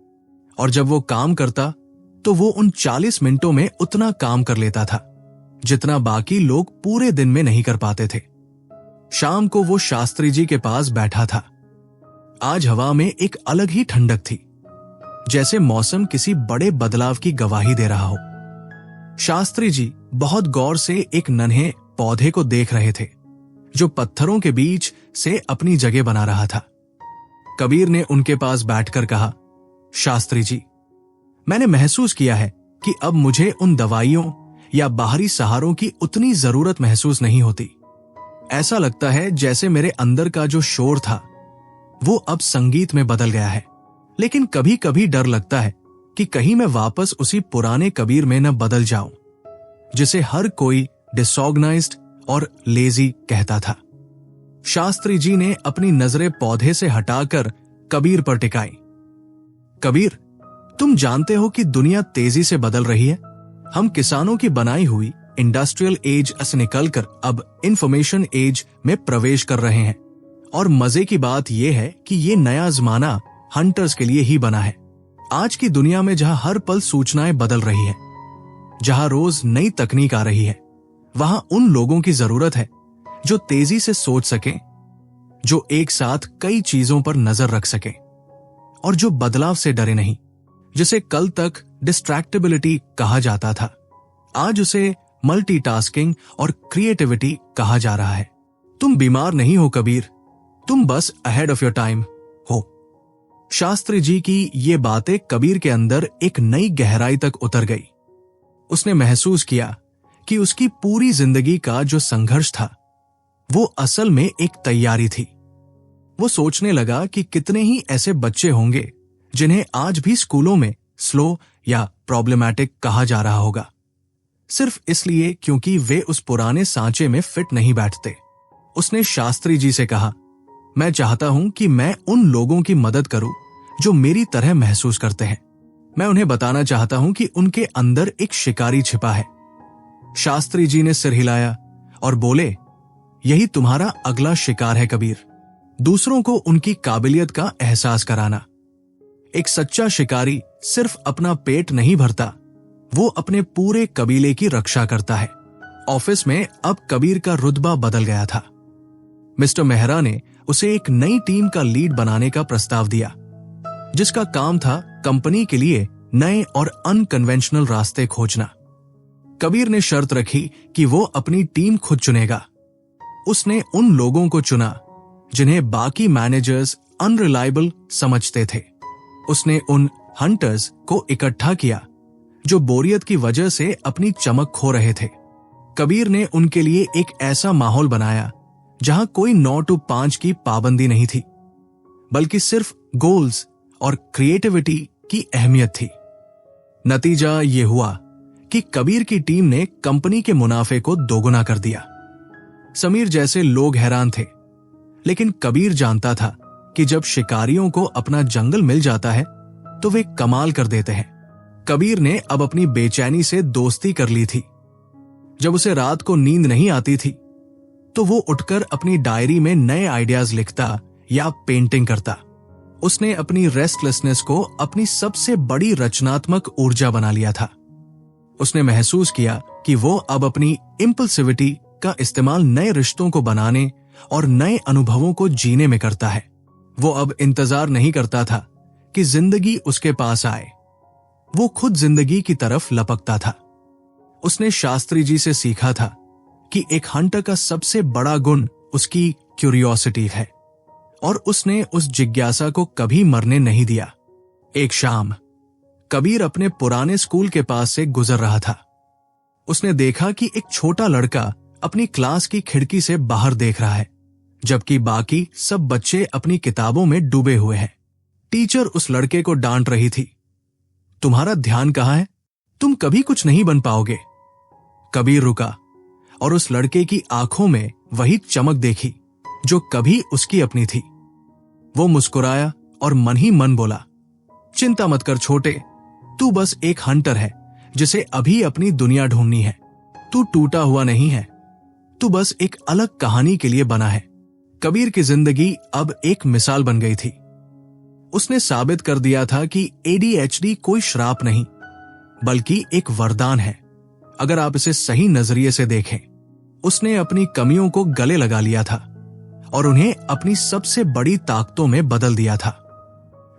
और जब वो काम करता तो वो उन 40 मिनटों में उतना काम कर लेता था जितना बाकी लोग पूरे दिन में नहीं कर पाते थे। शाम को वो शास्त्री जी के पास बैठा था। आज हवा में एक अलग ही ठंडक थी, जैसे मौसम किसी बड़े बदलाव की गवाही दे रहा हो। शास्त्री जी बहुत गौर से एक नन्हे पौधे को देख रहे थे जो पत्थरों के बीच से अपनी जगह बना रहा था। कबीर ने उनके पास बैठकर कहा, शास्त्री जी, मैंने महसूस किया है कि अब मुझे उन दवाइयों या बाहरी सहारों की उतनी जरूरत महसूस नहीं होती। ऐसा लगता है जैसे मेरे अंदर का जो शोर था वो अब संगीत में बदल गया है। लेकिन कभी कभी डर लगता है कि कहीं मैं वापस उसी पुराने कबीर में न बदल जाऊं जिसे हर कोई डिसऑर्गेनाइज्ड और लेजी कहता था। शास्त्री जी ने अपनी नजरें पौधे से हटाकर कबीर पर टिकाई। कबीर, तुम जानते हो कि दुनिया तेजी से बदल रही है। हम किसानों की बनाई हुई इंडस्ट्रियल एज से निकलकर अब इंफॉर्मेशन एज में प्रवेश कर रहे हैं, और मजे की बात यह है कि ये नया जमाना हंटर्स के लिए ही बना है। आज की दुनिया में जहां हर पल सूचनाएं बदल रही है, जहां रोज नई तकनीक आ रही है, वहां उन लोगों की जरूरत है जो तेजी से सोच सकें, जो एक साथ कई चीजों पर नजर रख सकें और जो बदलाव से डरे नहीं। जिसे कल तक डिस्ट्रैक्टेबिलिटी कहा जाता था, आज उसे मल्टीटास्किंग और क्रिएटिविटी कहा जा रहा है। तुम बीमार नहीं हो कबीर, तुम बस अहेड ऑफ योर टाइम हो। शास्त्री जी की ये बातें कबीर के अंदर एक नई गहराई तक उतर गई। उसने महसूस किया कि उसकी पूरी जिंदगी का जो संघर्ष था वो असल में एक तैयारी थी। वो सोचने लगा कि कितने ही ऐसे बच्चे होंगे जिन्हें आज भी स्कूलों में स्लो या प्रॉब्लमैटिक कहा जा रहा होगा, सिर्फ इसलिए क्योंकि वे उस पुराने सांचे में फिट नहीं बैठते। उसने शास्त्री जी से कहा, मैं चाहता हूं कि मैं उन लोगों की मदद करूं जो मेरी तरह महसूस करते हैं। मैं उन्हें बताना चाहता हूं कि उनके अंदर एक शिकारी छिपा है। शास्त्री जी ने सिर हिलाया और बोले, यही तुम्हारा अगला शिकार है कबीर, दूसरों को उनकी काबिलियत का एहसास कराना। एक सच्चा शिकारी सिर्फ अपना पेट नहीं भरता, वो अपने पूरे कबीले की रक्षा करता है। ऑफिस में अब कबीर का रुतबा बदल गया था। मिस्टर मेहरा ने उसे एक नई टीम का लीड बनाने का प्रस्ताव दिया, जिसका काम था कंपनी के लिए नए और अनकन्वेंशनल रास्ते खोजना। कबीर ने शर्त रखी कि वो अपनी टीम खुद चुनेगा। उसने उन लोगों को चुना जिन्हें बाकी मैनेजर्स अनरिलायबल समझते थे। उसने उन हंटर्स को इकट्ठा किया जो बोरियत की वजह से अपनी चमक खो रहे थे। कबीर ने उनके लिए एक ऐसा माहौल बनाया जहां कोई 9 to 5 की पाबंदी नहीं थी, बल्कि सिर्फ गोल्स और क्रिएटिविटी की अहमियत थी। नतीजा ये हुआ कि कबीर की टीम ने कंपनी के मुनाफे को दोगुना कर दिया। समीर जैसे लोग हैरान थे, लेकिन कबीर जानता था कि जब शिकारियों को अपना जंगल मिल जाता है तो वे कमाल कर देते हैं। कबीर ने अब अपनी बेचैनी से दोस्ती कर ली थी। जब उसे रात को नींद नहीं आती थी तो वो उठकर अपनी डायरी में नए आइडियाज लिखता या पेंटिंग करता। उसने अपनी रेस्टलेसनेस को अपनी सबसे बड़ी रचनात्मक ऊर्जा बना लिया था। उसने महसूस किया कि वो अब अपनी इंपल्सिविटी का इस्तेमाल नए रिश्तों को बनाने और नए अनुभवों को जीने में करता है। वो अब इंतजार नहीं करता था कि जिंदगी उसके पास आए, वो खुद जिंदगी की तरफ लपकता था। उसने शास्त्री जी से सीखा था कि एक हंटर का सबसे बड़ा गुण उसकी क्यूरियोसिटी है, और उसने उस जिज्ञासा को कभी मरने नहीं दिया। एक शाम कबीर अपने पुराने स्कूल के पास से गुजर रहा था। उसने देखा कि एक छोटा लड़का अपनी क्लास की खिड़की से बाहर देख रहा है, जबकि बाकी सब बच्चे अपनी किताबों में डूबे हुए हैं। टीचर उस लड़के को डांट रही थी, तुम्हारा ध्यान कहाँ है? तुम कभी कुछ नहीं बन पाओगे। कबीर रुका और उस लड़के की आंखों में वही चमक देखी जो कभी उसकी अपनी थी। वो मुस्कुराया और मन ही मन बोला, चिंता मत कर छोटे, तू बस एक हंटर है जिसे अभी अपनी दुनिया ढूंढनी है। तू टूटा हुआ नहीं है, तू बस एक अलग कहानी के लिए बना है। कबीर की जिंदगी अब एक मिसाल बन गई थी। उसने साबित कर दिया था कि ADHD कोई श्राप नहीं, बल्कि एक वरदान है, अगर आप इसे सही नजरिए से देखें। उसने अपनी कमियों को गले लगा लिया था और उन्हें अपनी सबसे बड़ी ताकतों में बदल दिया था।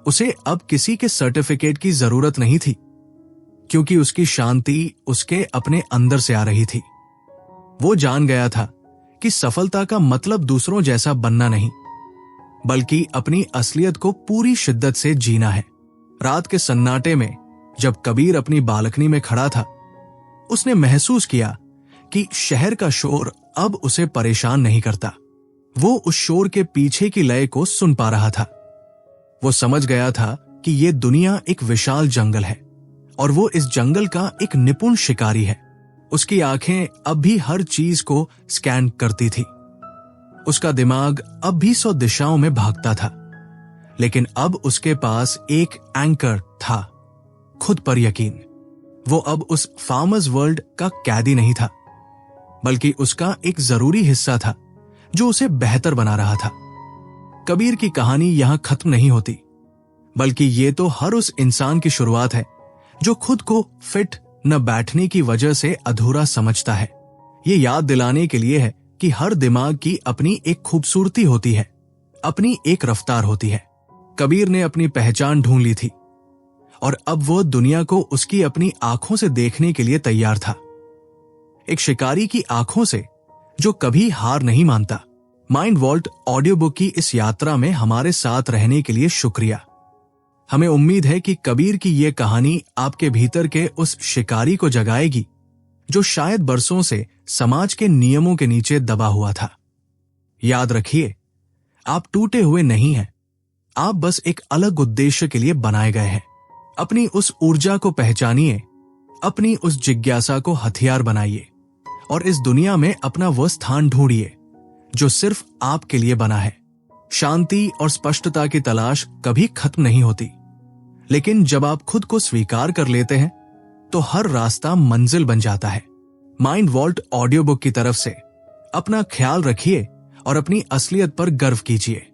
उसे अब किसी के सर्टिफिकेट की जरूरत नहीं थी, क्योंकि उसकी शांति उसके अपने अंदर से आ रही थी। वो जान गया था कि सफलता का मतलब दूसरों जैसा बनना नहीं, बल्कि अपनी असलियत को पूरी शिद्दत से जीना है। रात के सन्नाटे में जब कबीर अपनी बालकनी में खड़ा था, उसने महसूस किया कि शहर का शोर अब उसे परेशान नहीं करता। वो उस शोर के पीछे की लय को सुन पा रहा था। वो समझ गया था कि ये दुनिया एक विशाल जंगल है और वो इस जंगल का एक निपुण शिकारी है। उसकी आंखें अब भी हर चीज को स्कैन करती थी। उसका दिमाग अब भी 100 दिशाओं में भागता था, लेकिन अब उसके पास एक एंकर था, खुद पर यकीन। वो अब उस फार्मर्स वर्ल्ड का कैदी नहीं था, बल्कि उसका एक जरूरी हिस्सा था जो उसे बेहतर बना रहा था। कबीर की कहानी यहां खत्म नहीं होती, बल्कि ये तो हर उस इंसान की शुरुआत है जो खुद को फिट न बैठने की वजह से अधूरा समझता है। ये याद दिलाने के लिए है कि हर दिमाग की अपनी एक खूबसूरती होती है, अपनी एक रफ्तार होती है। कबीर ने अपनी पहचान ढूंढ ली थी और अब वो दुनिया को उसकी अपनी आंखों से देखने के लिए तैयार था, एक शिकारी की आंखों से जो कभी हार नहीं मानता। माइंड वॉल्ट ऑडियो बुक की इस यात्रा में हमारे साथ रहने के लिए शुक्रिया। हमें उम्मीद है कि कबीर की ये कहानी आपके भीतर के उस शिकारी को जगाएगी जो शायद बरसों से समाज के नियमों के नीचे दबा हुआ था। याद रखिए, आप टूटे हुए नहीं हैं, आप बस एक अलग उद्देश्य के लिए बनाए गए हैं। अपनी उस ऊर्जा को पहचानिए, अपनी उस जिज्ञासा को हथियार बनाइए और इस दुनिया में अपना वह स्थान ढूंढिए जो सिर्फ आपके लिए बना है। शांति और स्पष्टता की तलाश कभी खत्म नहीं होती, लेकिन जब आप खुद को स्वीकार कर लेते हैं तो हर रास्ता मंजिल बन जाता है। माइंड वॉल्ट ऑडियो बुक की तरफ से अपना ख्याल रखिए और अपनी असलियत पर गर्व कीजिए।